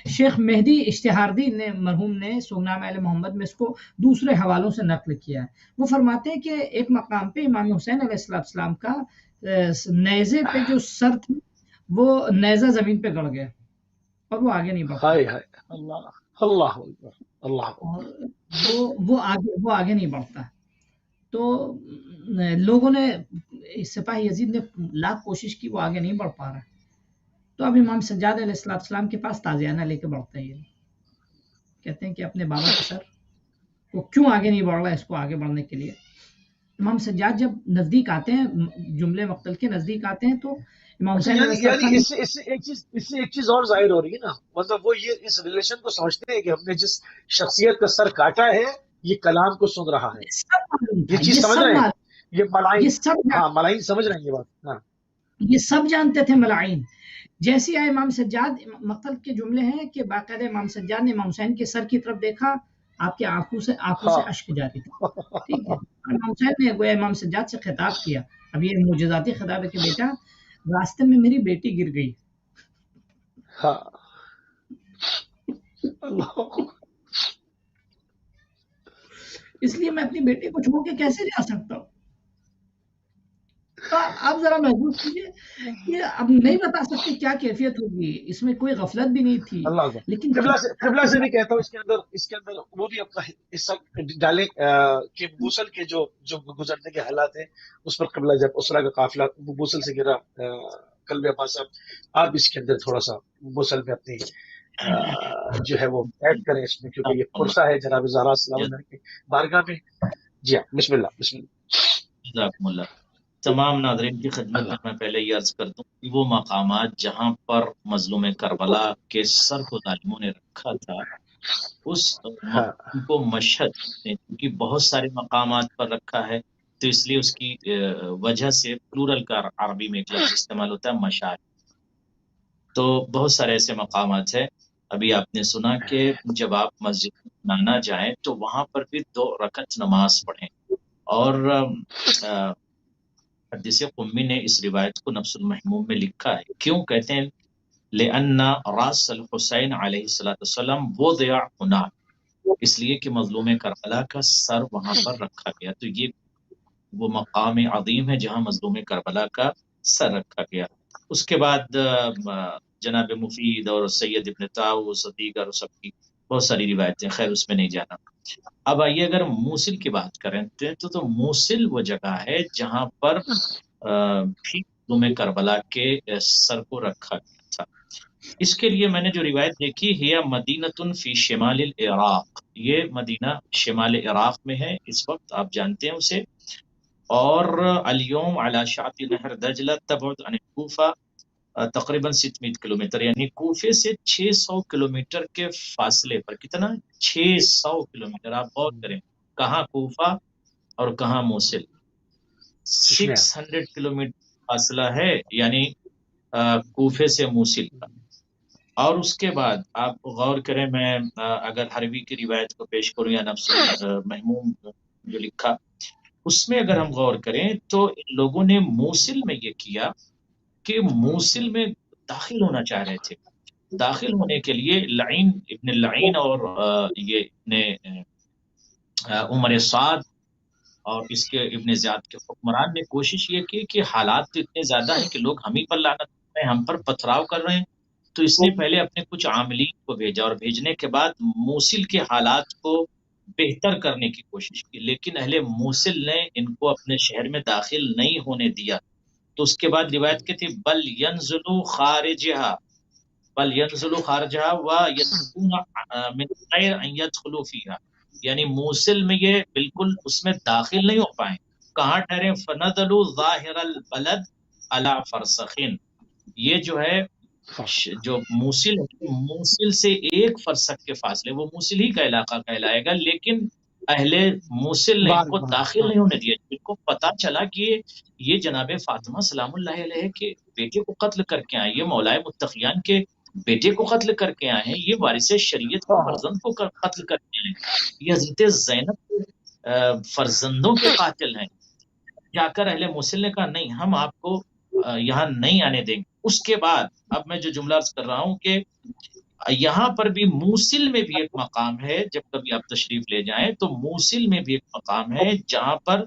شیخ مہدی اشتہاردی نے مرحوم نے سونام اہل محمد میں اس کو دوسرے حوالوں سے نقل کیا ہے۔ وہ فرماتے ہیں کہ ایک مقام پہ امام حسین علیہ السلام کا نیزے پہ جو سر تھی وہ نیزہ زمین پہ گڑ گیا اور وہ آگے نہیں بڑھا، اللہ اللہ، وہ آگے نہیں بڑھتا۔ تو لوگوں نے سپاہی یزید نے لاکھ کوشش کی، وہ آگے نہیں بڑھ پا رہا، تو اب امام سجاد علیہ السلام کے پاس تازیانہ لے کے بڑھتا ہے، یہ کہتے ہیں کہ اپنے بابا کے سر وہ کیوں آگے نہیں بڑھ رہا ہے، اس کو آگے بڑھنے کے لیے امام سجاد جب نزدیک آتے ہیں، جملے مقتل کے نزدیک آتے ہیں تو امام حسین علیہ السلام اس سے ایک چیز اور ظاہر ہو رہی ہے نا، مطلب وہ یہ اس ریلیشن کو سمجھتے ہیں کہ ہم نے جس شخصیت کا سر کاٹا ہے یہ کلام کو سن رہا ہے، یہ چیز سمجھ رہے ہیں، یہ ملائن سمجھ رہے ہیں یہ بات، یہ سب جانتے تھے ملائن۔ جیسے آئے امام سجاد مقتل کے جملے ہیں کہ باقاعدہ امام سجاد نے امام حسین کے سر کی طرف دیکھا، آپ کے آنکھوں سے اشک جاری تھا، ٹھیک ہے، امام حسین نے گویا امام سجاد سے خطاب کیا، اب یہ معجزاتی خطاب ہے کہ بیٹا راستے میں میری بیٹی گر گئی، اس لیے میں اپنی بیٹی کو چھوڑ کے کیسے جا سکتا ہوں۔ آپ ذرا محسوس کیجیے کہ اب نہیں بتا سکتے کیا کیفیت ہوگی، اس میں کوئی غفلت بھی نہیں تھی، لیکن قبلہ سے بھی کہتا ہوں اس کے اندر وہ بھی اپنا حصہ ڈالیں کہ موصل کے جو گزرنے کے حالات ہیں اس پر قبلہ جب اسرا کا قافلہ موصل سے گرا، قلب عباس صاحب آپ اس کے اندر تھوڑا سا موصل میں اپنی جو ہے وہ ایڈ کریں اس میں، کیونکہ یہ پرسہ ہے جناب زہرا السلام علیہ کی بارگاہ میں۔ جی ہاں، بسم اللہ۔ جزاکم اللہ۔ تمام ناظرین کی خدمت میں میں پہلے یہ عرض کر دوں کہ وہ مقامات جہاں پر مظلوم کربلا کے سر کو ظالموں نے رکھا تھا اس مقام کو مشہد نے کیونکہ بہت سارے مقامات پر رکھا ہے تو اس لیے اس کی وجہ سے پلورل کا عربی میں ایک لفظ استعمال ہوتا ہے مشہد، تو بہت سارے ایسے مقامات ہیں۔ ابھی آپ نے سنا کہ جب آپ مسجد نانا جائیں تو وہاں پر بھی 2 رکعت نماز پڑھیں، اور حدیث قمی نے اس روایت کو نفس المحموم میں لکھا ہے، کیوں کہتے ہیں لأن راس الحسین علیہ السلام وضع هناك، اس لیے کہ مظلوم کربلا کا سر وہاں پر رکھا گیا، تو یہ وہ مقام عظیم ہے جہاں مظلوم کربلا کا سر رکھا گیا۔ اس کے بعد جناب مفید اور سید ابن طاؤس اور دیگر اور سب کی بہت ساری روایتیں، خیر اس میں نہیں جانا۔ اب آئیے اگر موصل کی بات کریں تو موصل وہ جگہ ہے جہاں پر بھی مظلوم کربلا کے سر کو رکھا گیا تھا۔ اس کے لیے میں نے جو روایت دیکھی ہے مدینۃ فی شمال العراق، یہ مدینہ شمال عراق میں ہے اس وقت، آپ جانتے ہیں اسے، اور الیوم علی شاطئ نہر دجلہ تبعد عن کوفہ تقریباً 600 کلومیٹر، یعنی کوفے سے 600 کلومیٹر کے فاصلے پر، کتنا 600 کلومیٹر، آپ غور کریں کہاں کوفہ اور کہاں موصل، 600 کلومیٹر فاصلہ ہے، یعنی کوفے سے موصل کا۔ اور اس کے بعد آپ غور کریں، میں اگر حروی کی روایت کو پیش کروں یا نفس محموم جو لکھا اس میں اگر ہم غور کریں تو ان لوگوں نے موصل میں یہ کیا کہ موصل میں داخل ہونا چاہ رہے تھے، داخل ہونے کے لیے لعین ابن لعین اور یہ ابن عمر سعد اور اس کے ابن زیاد کے حکمران نے کوشش یہ کی کہ حالات تو اتنے زیادہ ہیں کہ لوگ ہم ہی پر لعنت کر رہے ہیں، ہم پر پتھراؤ کر رہے ہیں، تو اس نے پہلے اپنے کچھ عاملین کو بھیجا اور بھیجنے کے بعد موصل کے حالات کو بہتر کرنے کی کوشش کی، لیکن اہل موصل نے ان کو اپنے شہر میں داخل نہیں ہونے دیا۔ تو اس کے بعد روایت کی تھی بل ینزلوا خارجها بل ینزلوا خارجها ويتقون من غیر ان يدخلوا فيها، یعنی موصل میں یہ بالکل اس میں داخل نہیں ہو پائیں، کہاں ٹھہرے فنزلوا ظاہر البلد على فرسخین، یہ جو ہے جو موصل ہے، موصل سے ایک فرسخ کے فاصلے، وہ موصل ہی کا علاقہ کہلائے گا، لیکن اہل موصل نے ان کو داخل نہیں ہونے دیا۔ ان کو پتا چلا کہ یہ جناب فاطمہ سلام اللہ علیہ کے بیٹے کو قتل کر کے آئے، یہ مولائے متقیان کے بیٹے کو قتل کر کے آئے ہیں، یہ وارث شریعت کے فرزند کو قتل کر کے آئے ہیں، یہ حضرت زینب کے فرزندوں کے قاتل ہیں۔ جا کر اہل موصل نے کہا نہیں، ہم آپ کو یہاں نہیں آنے دیں گے۔ اس کے بعد اب میں جو جملہ عرض کر رہا ہوں کہ یہاں پر بھی موصل میں بھی ایک مقام ہے، جب کبھی آپ تشریف لے جائیں تو موصل میں بھی ایک مقام ہے جہاں پر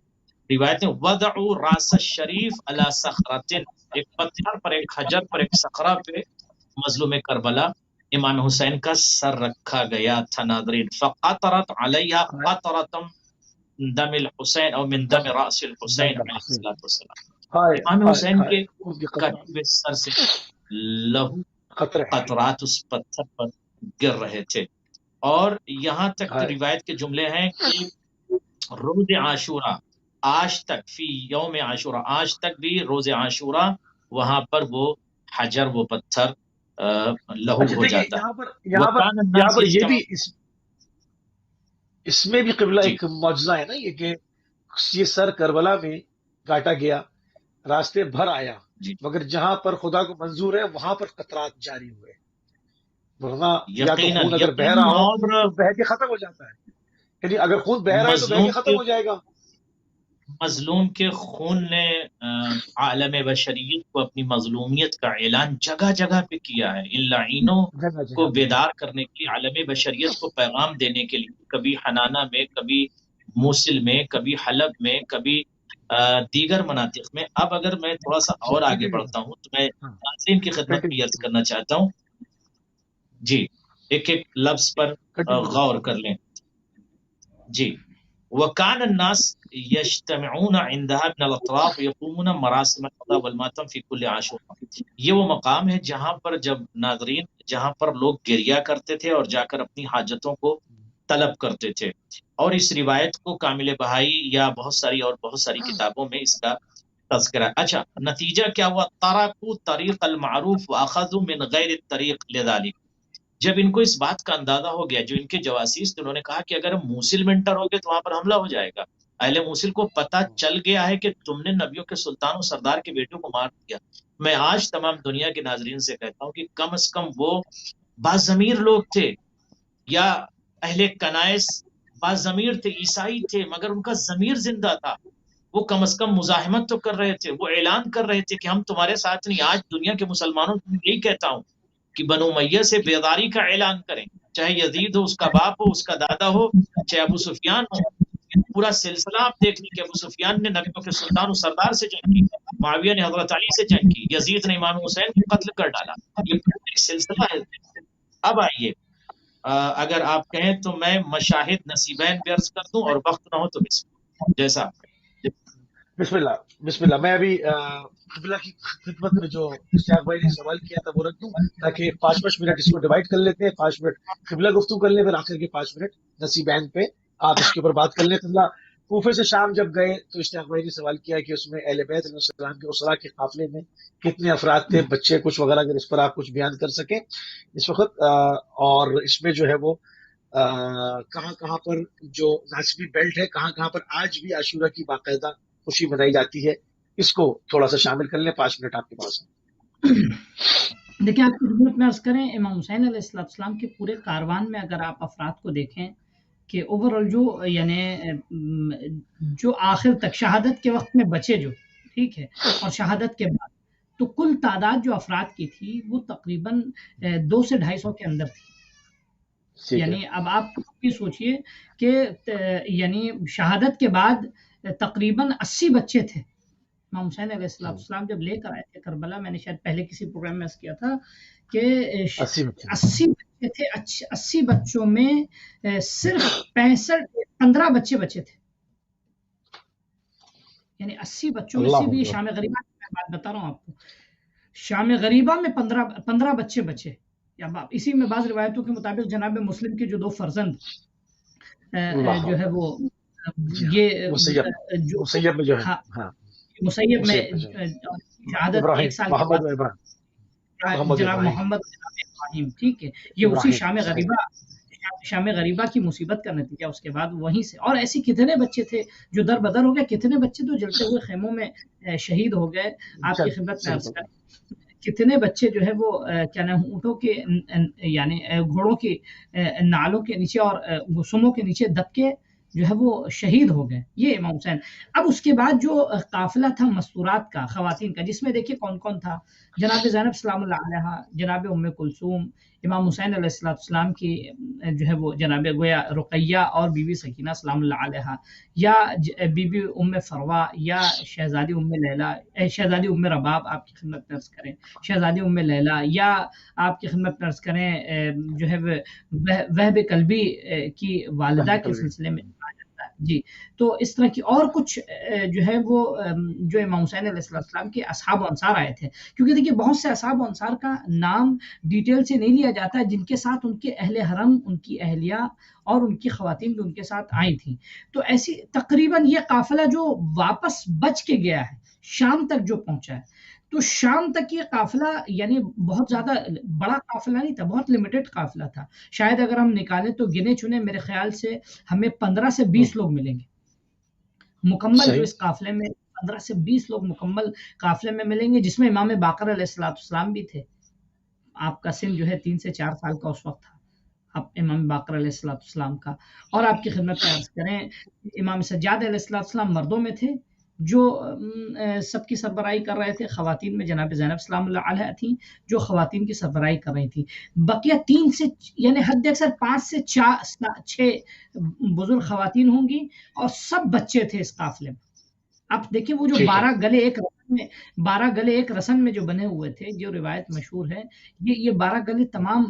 روایت وضعوا راس الشریف علی صخرۃ، ایک پتھر پر، ایک حجر پر، ایک صخرہ پہ مظلوم کربلا امام حسین کا سر رکھا گیا تھا ناظرین، فقطرت علیہ قطرۃ دم الحسین اور من دم راس الحسین علیہ السلام، امام حسین کے کٹے ہوئے سر سے لہو قطرات اس پتھر پر گر رہے تھے۔ اور یہاں تک روایت کے جملے ہیں کہ روز عاشورہ آج تک، فی یوم عاشورہ آج تک بھی روز عاشورہ وہاں پر وہ حجر، وہ پتھر لہو ہو جاتا ہے۔ یہاں پر یہ بھی اس میں بھی قبلہ ایک معجزہ ہے نا، یہ کہ یہ سر کربلا میں کاٹا گیا، راستے بھر آیا، مگر جہاں پر خدا کو منظور ہے وہاں پر قطرات جاری ہوئے، ورنہ یا تو خون اگر بہ رہا ہو تو بہ کے ختم ہو جاتا ہے، یعنی اگر خون بہ رہا ہے تو بہ کے ختم ہو جائے گا۔ مظلوم کے خون نے عالم بشریت کو اپنی مظلومیت کا اعلان جگہ جگہ پہ کیا ہے، ان لعینوں کو بیدار کرنے کی، عالم بشریت کو پیغام دینے کے لیے، کبھی حنانہ میں، کبھی موصل میں، کبھی حلب میں، کبھی دیگر مناطق میں۔ اب اگر میں تھوڑا سا اور آگے بڑھتا ہوں تو میں ناظرین کی خدمت میں عرض کرنا چاہتا ہوں، جی ایک ایک لفظ پر غور کر لیں۔ جی وَكَانَ النَّاسِ يَجْتَمِعُونَ عِنْدَهَا مِنَ الْأَطْرَافِ وَيَقُومُونَ مَرَاسِمَ الْقَضَاءِ وَالْمَاتَمِ فِي كُلِّ عَاشُورَہ، یہ وہ مقام ہے جہاں پر جب ناظرین، جہاں پر لوگ گریہ کرتے تھے اور جا کر اپنی حاجتوں کو طلب کرتے تھے۔ اور اس روایت کو کامل بہائی یا بہت ساری کتابوں میں اس کا تذکرہ ہے۔ اچھا نتیجہ کیا ہوا؟ تَرَكُوا طَرِيقَ الْمَعْرُوفِ وَأَخَذُوا مِنْ غَيْرِ الطَّرِيقِ لِذَلِكَ، جب ان کو اس بات کا اندازہ ہو گیا، جو ان کے جواسیس تھے، انہوں نے کہا کہ اگر ہم موصل میں انٹر ہو گے تو وہاں پر حملہ ہو جائے گا، اہل موصل کو پتہ چل گیا ہے کہ تم نے نبیوں کے سلطان و سردار کے بیٹوں کو مار دیا۔ میں آج تمام دنیا کے ناظرین سے کہتا ہوں کہ کم از کم وہ باضمیر لوگ تھے، یا اہل کنائس باضمیر تھے، عیسائی تھے، مگر ان کا ضمیر زندہ تھا، وہ کم از کم مزاحمت تو کر رہے تھے، وہ اعلان کر رہے تھے کہ ہم تمہارے ساتھ نہیں۔ آج دنیا کے مسلمانوں کو یہی کہتا ہوں کہ بنو امیہ سے بیداری کا اعلان کریں، چاہے یزید ہو، اس کا باپ ہو، اس کا دادا ہو، چاہے ابو سفیان ہو، پورا سلسلہ آپ دیکھ لیں کہ ابو سفیان نے نبیوں کے سلطان و سردار سے جنگ کی، معاویہ نے حضرت علی سے جنگ کی، یزید نے امام حسین کو قتل کر ڈالا، یہ ایک سلسلہ ہے۔ اب آئیے اگر آپ کہیں تو میں مشاہد نصیبین بھی عرض کر دوں، اور وقت نہ ہو تو جیسا بسم اللہ میں ابھی قبلہ کی خدمت میں جو اشتیاق بھائی نے سوال کیا تھا وہ رکھ دوں، تاکہ 5 منٹ اس کو ڈیوائڈ کر لیتے ہیں، 5 منٹ قبلہ گفتگو کر لیں، پھر آخر کے 5 منٹ نصیبین پہ آپ اس کے اوپر بات کر لیں۔ قبلہ کوفے سے شام جب گئے تو اشتیاق بھائی نے سوال کیا کہ اس میں اہل بیت علیہ السلام کے اسرا کے قافلے میں کتنے افراد تھے، بچے کچھ وغیرہ، اگر اس پر آپ کچھ بیان کر سکیں اس وقت، اور اس میں جو ہے وہ کہاں کہاں پر جو ناسبی بیلٹ ہے، کہاں کہاں پر آج بھی عاشورہ کی باقاعدہ خوشی منائی جاتی ہے، اس کو تھوڑا سا شامل کر لیں۔ 5 منٹ آپ کے پاس ہیں۔ دیکھیں آپ کی خدمت میں عرض کریں، امام حسین علیہ السلام کے پورے کاروان میں اگر آپ افراد کو دیکھیں کہ اوورآل جو آخر تک شہادت کے وقت میں بچے جو، ٹھیک ہے، اور شہادت کے بعد، تو کل تعداد جو افراد کی تھی وہ تقریباً 200 سے 250 کے اندر تھی، ٹھیک ہے یعنی اب آپ یہ سوچئے کہ یعنی شہادت کے بعد تقریباً 80 بچے تھے امام حسین علیہ السلام جب لے کر آئے تھے کربلا. میں نے شاید پہلے کسی پروگرام میں عرض کیا تھا کہ 80 بچے 80 بچے تھے. 80 بچوں میں صرف 15 بچے بچے تھے. یعنی 80 بچوں میں اللہ صرف یہ اکبر. شام غریبہ کی میں بات بتا رہا ہوں آپ کو. شام غریبہ میں 15 بچے بچے. یا اسی میں بعض روایتوں کے مطابق جناب مسلم کے جو 2 فرزند اللہ جو ہے وہ جی ہاں. یہ مسیب میں جو ہے ہاں ہاں مسیب میں مسیب جو ہے. شہادت ابراہیم 1 سال کے محمد بعد و ابراہیم محمد جناب ابراہیم محمد جناب ابراہیم. ٹھیک ہے یہ اسی ابراہیم شام صحیح. غریبہ کی مصیبت کا نتیجہ. اس کے بعد وہیں سے اور ایسی کتنے بچے تھے جو در بدر ہو گئے. کتنے بچے تو جلتے ہوئے خیموں میں شہید ہو گئے. آپ کی خدمت میں عرض کریں کتنے بچے جو ہے وہ کیا نام اونٹوں کے یعنی گھوڑوں کے نالوں کے نیچے اور سموں کے نیچے دب کے جو ہے وہ شہید ہو گئے. یہ امام حسین. اب اس کے بعد جو قافلہ تھا مستورات کا خواتین کا جس میں دیکھیے کون کون تھا. جناب زینب سلام اللہ علیہا، جناب ام کلثوم، امام حسین علیہ السلام کی جو ہے وہ جناب گویا رقیہ اور بی بی سکینہ سلام اللہ علیہا، یا بی بی ام فروا، یا شہزادی ام لیلا، شہزادی ام رباب آپ کی خدمت میں عرض کریں، شہزادی ام لیلا، یا آپ کی خدمت میں عرض کریں جو ہے وہب قلبی کی والدہ کے سلسلے میں جی. تو اس طرح کی اور کچھ جو ہے وہ جو امام حسین علیہ السلام کے اصحاب و انصار آئے تھے. کیونکہ دیکھیے بہت سے اصحاب و انصار کا نام ڈیٹیل سے نہیں لیا جاتا ہے جن کے ساتھ ان کے اہل حرم، ان کی اہلیہ اور ان کی خواتین بھی ان کے ساتھ آئی تھیں. تو ایسی تقریباً یہ قافلہ جو واپس بچ کے گیا ہے شام تک جو پہنچا ہے، تو شام تک یہ قافلہ یعنی بہت زیادہ بڑا قافلہ نہیں تھا، بہت لمیٹڈ قافلہ تھا. شاید اگر ہم نکالیں تو گنے چنے میرے خیال سے ہمیں 15 سے 20 لوگ ملیں گے مکمل. جو اس قافلے میں 15 سے 20 لوگ مکمل قافلے میں ملیں گے، جس میں امام باقر علیہ السلام بھی تھے. آپ کا سن جو ہے 3 سے 4 سال کا اس وقت تھا اب امام باقر علیہ السلام کا. اور آپ کی خدمت میں عرض کریں امام سجاد علیہ السلام مردوں میں تھے جو سب کی سربراہی کر رہے تھے. خواتین میں جناب زینب سلام اللہ علیہ تھیں جو خواتین کی سربراہی کر رہی تھیں. بقیہ 3 سے یعنی حد اکثر 5 سے 6 بزرگ خواتین ہوں گی اور سب بچے تھے اس قافلے میں. اب دیکھیں وہ جو 12 گلے ایک رسن میں جو بنے ہوئے تھے، جو روایت مشہور ہے، یہ 12 گلے تمام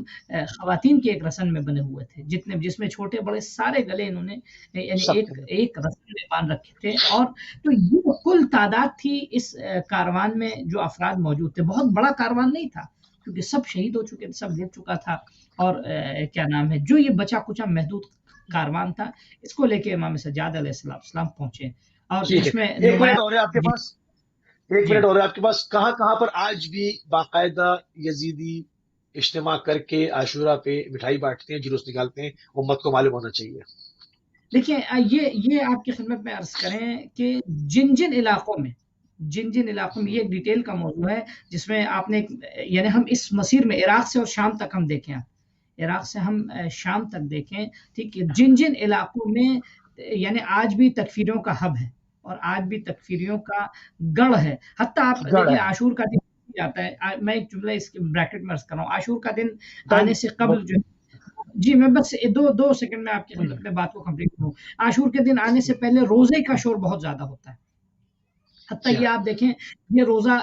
خواتین کے ایک رسن میں بنے ہوئے تھے جس میں چھوٹے بڑے سارے گلے انہوں نے یعنی ایک رسن میں باندھ رکھے تھے. اور تو یہ کل تعداد تھی اس کاروان میں جو افراد موجود تھے. بہت بڑا کاروان نہیں تھا کیونکہ سب شہید ہو چکے تھے، سب لٹ چکا تھا. اور کیا نام ہے جو یہ بچا کچا محدود کاروان تھا اس کو لے کے امام سجاد علیہ السلام پہنچے. اور اس میں ایک منٹ اور ہے آپ کے پاس، ایک منٹ اور ہے آپ کے پاس. کہاں پر آج بھی باقاعدہ یزیدی اجتماع کر کے عاشورہ پہ مٹھائی بانٹتے ہیں، جلوس نکالتے ہیں؟ امت کو معلوم ہونا چاہیے. دیکھیں یہ آپ کی خدمت میں عرض کریں کہ جن علاقوں میں یہ ایک ڈیٹیل کا موضوع ہے جس میں آپ نے یعنی ہم اس مسیر میں عراق سے اور شام تک ہم دیکھیں، عراق سے ہم شام تک دیکھیں، ٹھیک ہے. جن علاقوں میں یعنی آج بھی تکفیریوں کا ہب ہے اور آج بھی تکفیریوں کا گڑھ ہے. حتیٰ آپ دیکھیں عاشور کا دن جاتا ہے، میں ایک جملہ اس کے بریکٹ میں عرض کر رہا ہوں، عاشور کا دن آنے سے قبل جو جی میں بس دو سیکنڈ میں آپ کی خدمت میں بات کو کمپلیٹ کروں. عاشور کے دن آنے سے پہلے روزے کا شور بہت زیادہ ہوتا ہے. حتیٰ یہ آپ دیکھیں یہ روزہ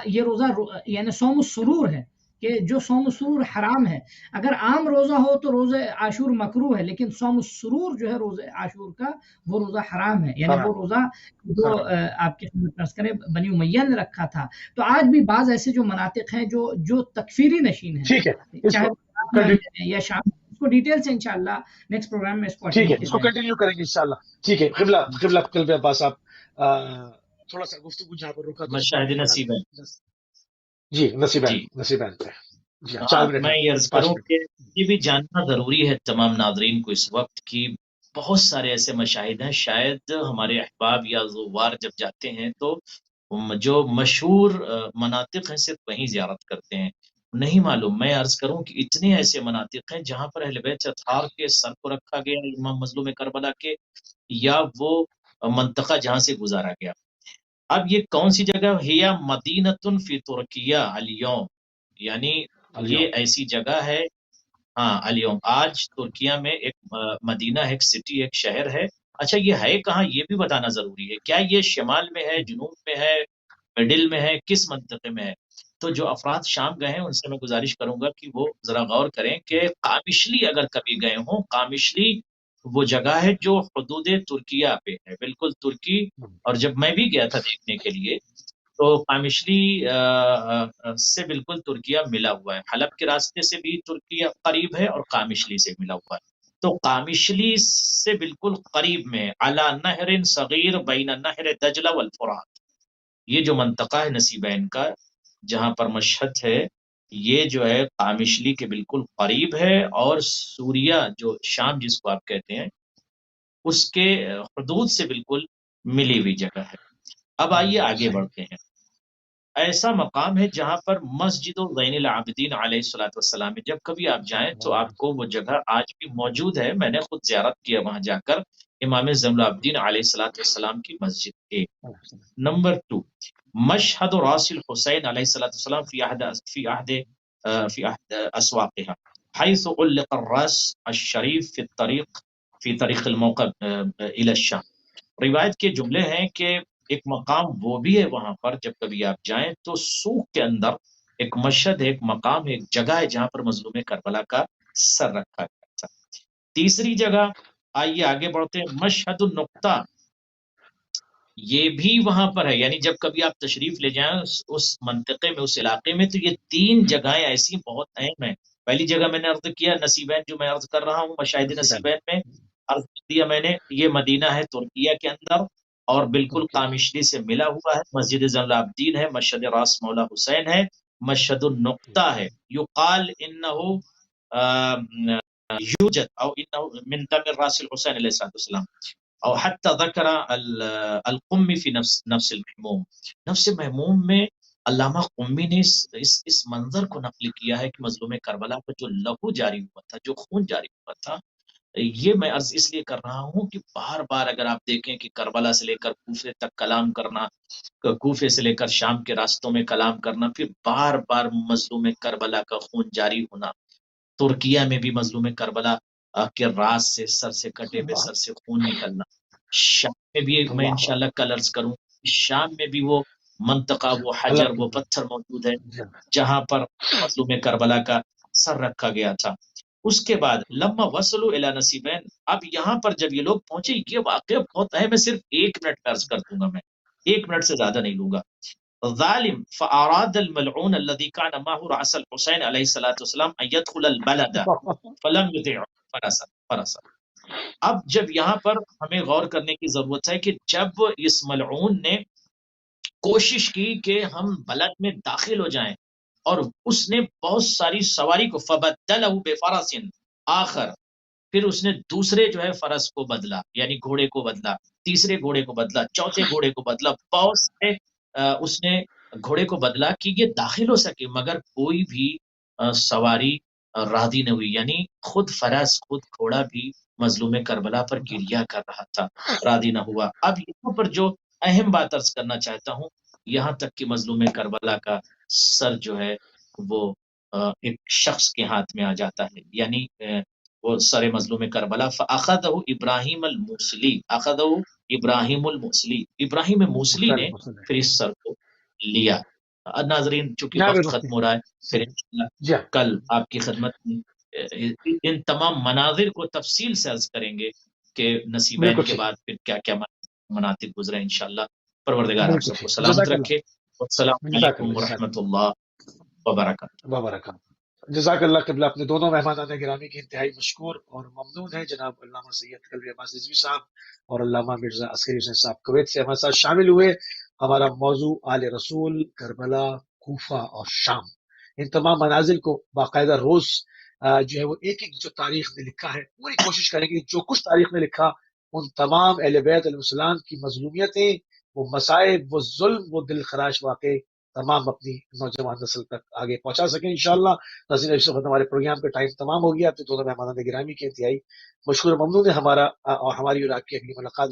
یعنی صوم السرور ہے کہ جو صوم السرور حرام ہے. اگر عام روزہ ہو تو روزہ عاشور مکروہ ہے، لیکن صوم السرور جو ہے روزہ عاشور کا وہ روزہ حرام ہے. یعنی وہ روزہ جو آپ کی خدمت میں کریں بنی امیہ نے رکھا تھا. تو آج بھی بعض ایسے جو مناطق ہیں جو تکفیری نشین ہیں، چاہے یا شام کو ڈیٹیل سے انشاءاللہ نیکسٹ پروگرام میں اس کو کنٹینیو کریں گے انشاءاللہ. ٹھیک ہے. قبلہ قلب عباس آپ تھوڑا سا گفتگو جہاں پر روکا مشاہد نصیب ہے جی نصیب ہے جی. میں یہ عرض کروں کہ یہ بھی جاننا ضروری ہے تمام ناظرین کو اس وقت کی بہت سارے ایسے مشاہد ہیں، شاید ہمارے احباب یا زوار جب جاتے ہیں تو جو مشہور مناطق ہیں صرف وہیں زیارت کرتے ہیں، نہیں معلوم. میں عرض کروں کہ اتنے ایسے مناطق ہیں جہاں پر اہل بیت اطہار کے سر کو رکھا گیا، امام مظلوم کربلا کے، یا وہ منطقہ جہاں سے گزارا گیا. اب یہ کون سی جگہ ہے؟ مدینۃ فی ترکیہ الیوم، یعنی یہ ایسی جگہ ہے ہاں الیوم، آج ترکیہ میں ایک مدینہ ہے، ایک سٹی، ایک شہر ہے. اچھا یہ ہے کہاں یہ بھی بتانا ضروری ہے. کیا یہ شمال میں ہے، جنوب میں ہے، مڈل میں ہے، کس منطقے میں ہے؟ تو جو افراد شام گئے ہیں ان سے میں گزارش کروں گا کہ وہ ذرا غور کریں کہ قامشلی اگر کبھی گئے ہوں. قامشلی وہ جگہ ہے جو حدود ترکیہ پہ ہے، بالکل ترکی. اور جب میں بھی گیا تھا دیکھنے کے لیے تو قامشلی سے بالکل ترکیہ ملا ہوا ہے. حلب کے راستے سے بھی ترکیہ قریب ہے اور قامشلی سے ملا ہوا ہے. تو قامشلی سے بالکل قریب میں علی نہر صغیر بین نہر دجلہ والفرات، یہ جو منطقہ ہے نصیبین کا جہاں پر مشہد ہے، یہ جو ہے قامشلی کے بالکل قریب ہے، اور سوریہ جو شام جس کو آپ کہتے ہیں اس کے حدود سے بالکل ملی ہوئی جگہ ہے. اب آئیے آگے بڑھتے ہیں. ایسا مقام ہے جہاں پر مسجد زین العابدین علیہ الصلوۃ والسلام ہے. جب کبھی آپ جائیں تو آپ کو وہ جگہ آج بھی موجود ہے. میں نے خود زیارت کیا وہاں جا کر، امام زین العابدین علیہ الصلوۃ والسلام کی مسجد. ایک نمبر 2 مشہد راس الحسین علیہ الصلوۃ والسلام فی عہد اسواقها حيث علق الراس الشریف فی طریق الموقع الى الشام. روایت کے جملے ہیں کہ ایک مقام وہ بھی ہے وہاں پر، جب کبھی آپ جائیں تو سوق کے اندر ایک مشہد ہے، ایک مقام ہے، ایک جگہ ہے جہاں پر مظلوم کربلا کا سر رکھا گیا تھا. تیسری جگہ آئیے آگے بڑھتے ہیں، مشہد النقطہ، یہ بھی وہاں پر ہے. یعنی جب کبھی آپ تشریف لے جائیں اس منطقے میں، اس علاقے میں، تو یہ 3 جگہیں ایسی بہت اہم ہیں. پہلی جگہ میں نے عرض کیا نصیبین، جو میں عرض کر رہا ہوں مشاہد نصیبین میں عرض کیا میں نے، یہ مدینہ ہے ترکیہ کے اندر اور بالکل قامشلی سے ملا ہوا ہے. مسجد زین العابدین ہے، مشہد راس مولا حسین ہے، مشہد النقطہ ہے. یقال انه یوجد او انه من دم راس الحسین علیہ السلام او حتی ذکر القمی فی نفس المحموم. نفس محموم میں علامہ قمی نے اس منظر کو نقل کیا ہے کہ مظلوم کربلا پر جو لہو جاری ہوا تھا، جو خون جاری ہوا تھا. یہ میں عرض اس لیے کر رہا ہوں کہ بار بار اگر آپ دیکھیں کہ کربلا سے لے کر کوفے تک کلام کرنا، کوفے سے لے کر شام کے راستوں میں کلام کرنا، پھر بار بار مظلوم کربلا کا خون جاری ہونا. ترکیہ میں بھی مظلوم کربلا کے راس سے، سر سے کٹے ہوئے سر سے خون نکلنا. شام میں بھی میں انشاءاللہ کل عرض کروں، شام میں بھی وہ منطقہ، وہ حجر، وہ پتھر موجود ہے جہاں پر مظلوم کربلا کا سر رکھا گیا تھا. اس کے بعد لما وصلوا الی نصیبین، اب یہاں پر جب یہ لوگ پہنچے، یہ واقعہ بہت اہم ہے. صرف 1 منٹ عرض کر دوں گا، میں 1 منٹ سے زیادہ نہیں لوں گا. ظالم فاراد الملعون الذي كان معه راس الحسين عليه الصلاه والسلام ان يدخل البلد فلم يطيع فرسا. اب جب یہاں پر ہمیں غور کرنے کی ضرورت ہے کہ جب اس ملعون نے کوشش کی کہ ہم بلد میں داخل ہو جائیں، اور اس نے بہت ساری سواری کو فبدلہ بفرس آخر، پھر اس نے دوسرے جو ہے فرس کو بدلا، یعنی گھوڑے کو بدلا، تیسرے گھوڑے کو بدلا، چوتھے گھوڑے کو بدلا، بہت سے اس نے گھوڑے کو بدلا کہ یہ داخل ہو سکے، مگر کوئی بھی سواری راضی نہ ہوئی. یعنی خود فرس، خود گھوڑا بھی مظلوم کربلا پر گریا کر رہا تھا، راضی نہ ہوا. اب یہاں پر جو اہم بات عرض کرنا چاہتا ہوں، یہاں تک کہ مظلوم کربلا کا سر جو ہے وہ ایک شخص کے ہاتھ میں آ جاتا ہے، یعنی وہ سر مظلوم کربلا. فاخذہ ابراہیم الموصلی، اخذہ ابراہیم الموصلی، ابراہیم موصلی نے پھر اس سر کو لیا. ناظرین چونکہ وقت ختم ہو رہا ہے، پھر انشاءاللہ کل آپ کی خدمت میں ان تمام مناظر کو تفصیل سے عرض کریں گے کہ نصیبین کے بعد پھر کیا کیا مناطق گزرے. انشاءاللہ پروردگار آپ سب کو سلامت رکھے. السلام علیکم ورحمۃ اللہ وبرکاتہ. جزاک اللہ. قبلہ اپنے دونوں مہمانان گرامی کے انتہائی مشکور اور ممنون ہیں، جناب علامہ سید قلبی عباس رضوی صاحب اور علامہ مرزا عسکری حسین صاحب کویت سے ہمارے ساتھ شامل ہوئے. ہمارا موضوع آل رسول، کربلا، کوفہ اور شام. ان تمام منازل کو باقاعدہ روز جو ہے وہ ایک ایک جو تاریخ نے لکھا ہے، پوری کوشش کریں گے جو کچھ تاریخ نے لکھا ان تمام اہل بیت علیہ السلام کی مظلومیتیں، وہ مصائب، وہ ظلم، وہ دل خراش واقع تمام اپنی نوجوان نسل تک آگے پہنچا سکیں انشاءاللہ. ناظرین اس وقت ہمارے پروگرام کا ٹائم تمام ہو گیا. تو دونوں مہمانان گرامی کے انتہائی مشکور ممنون ہے. ہماری اور آپ کی اگلی ملاقات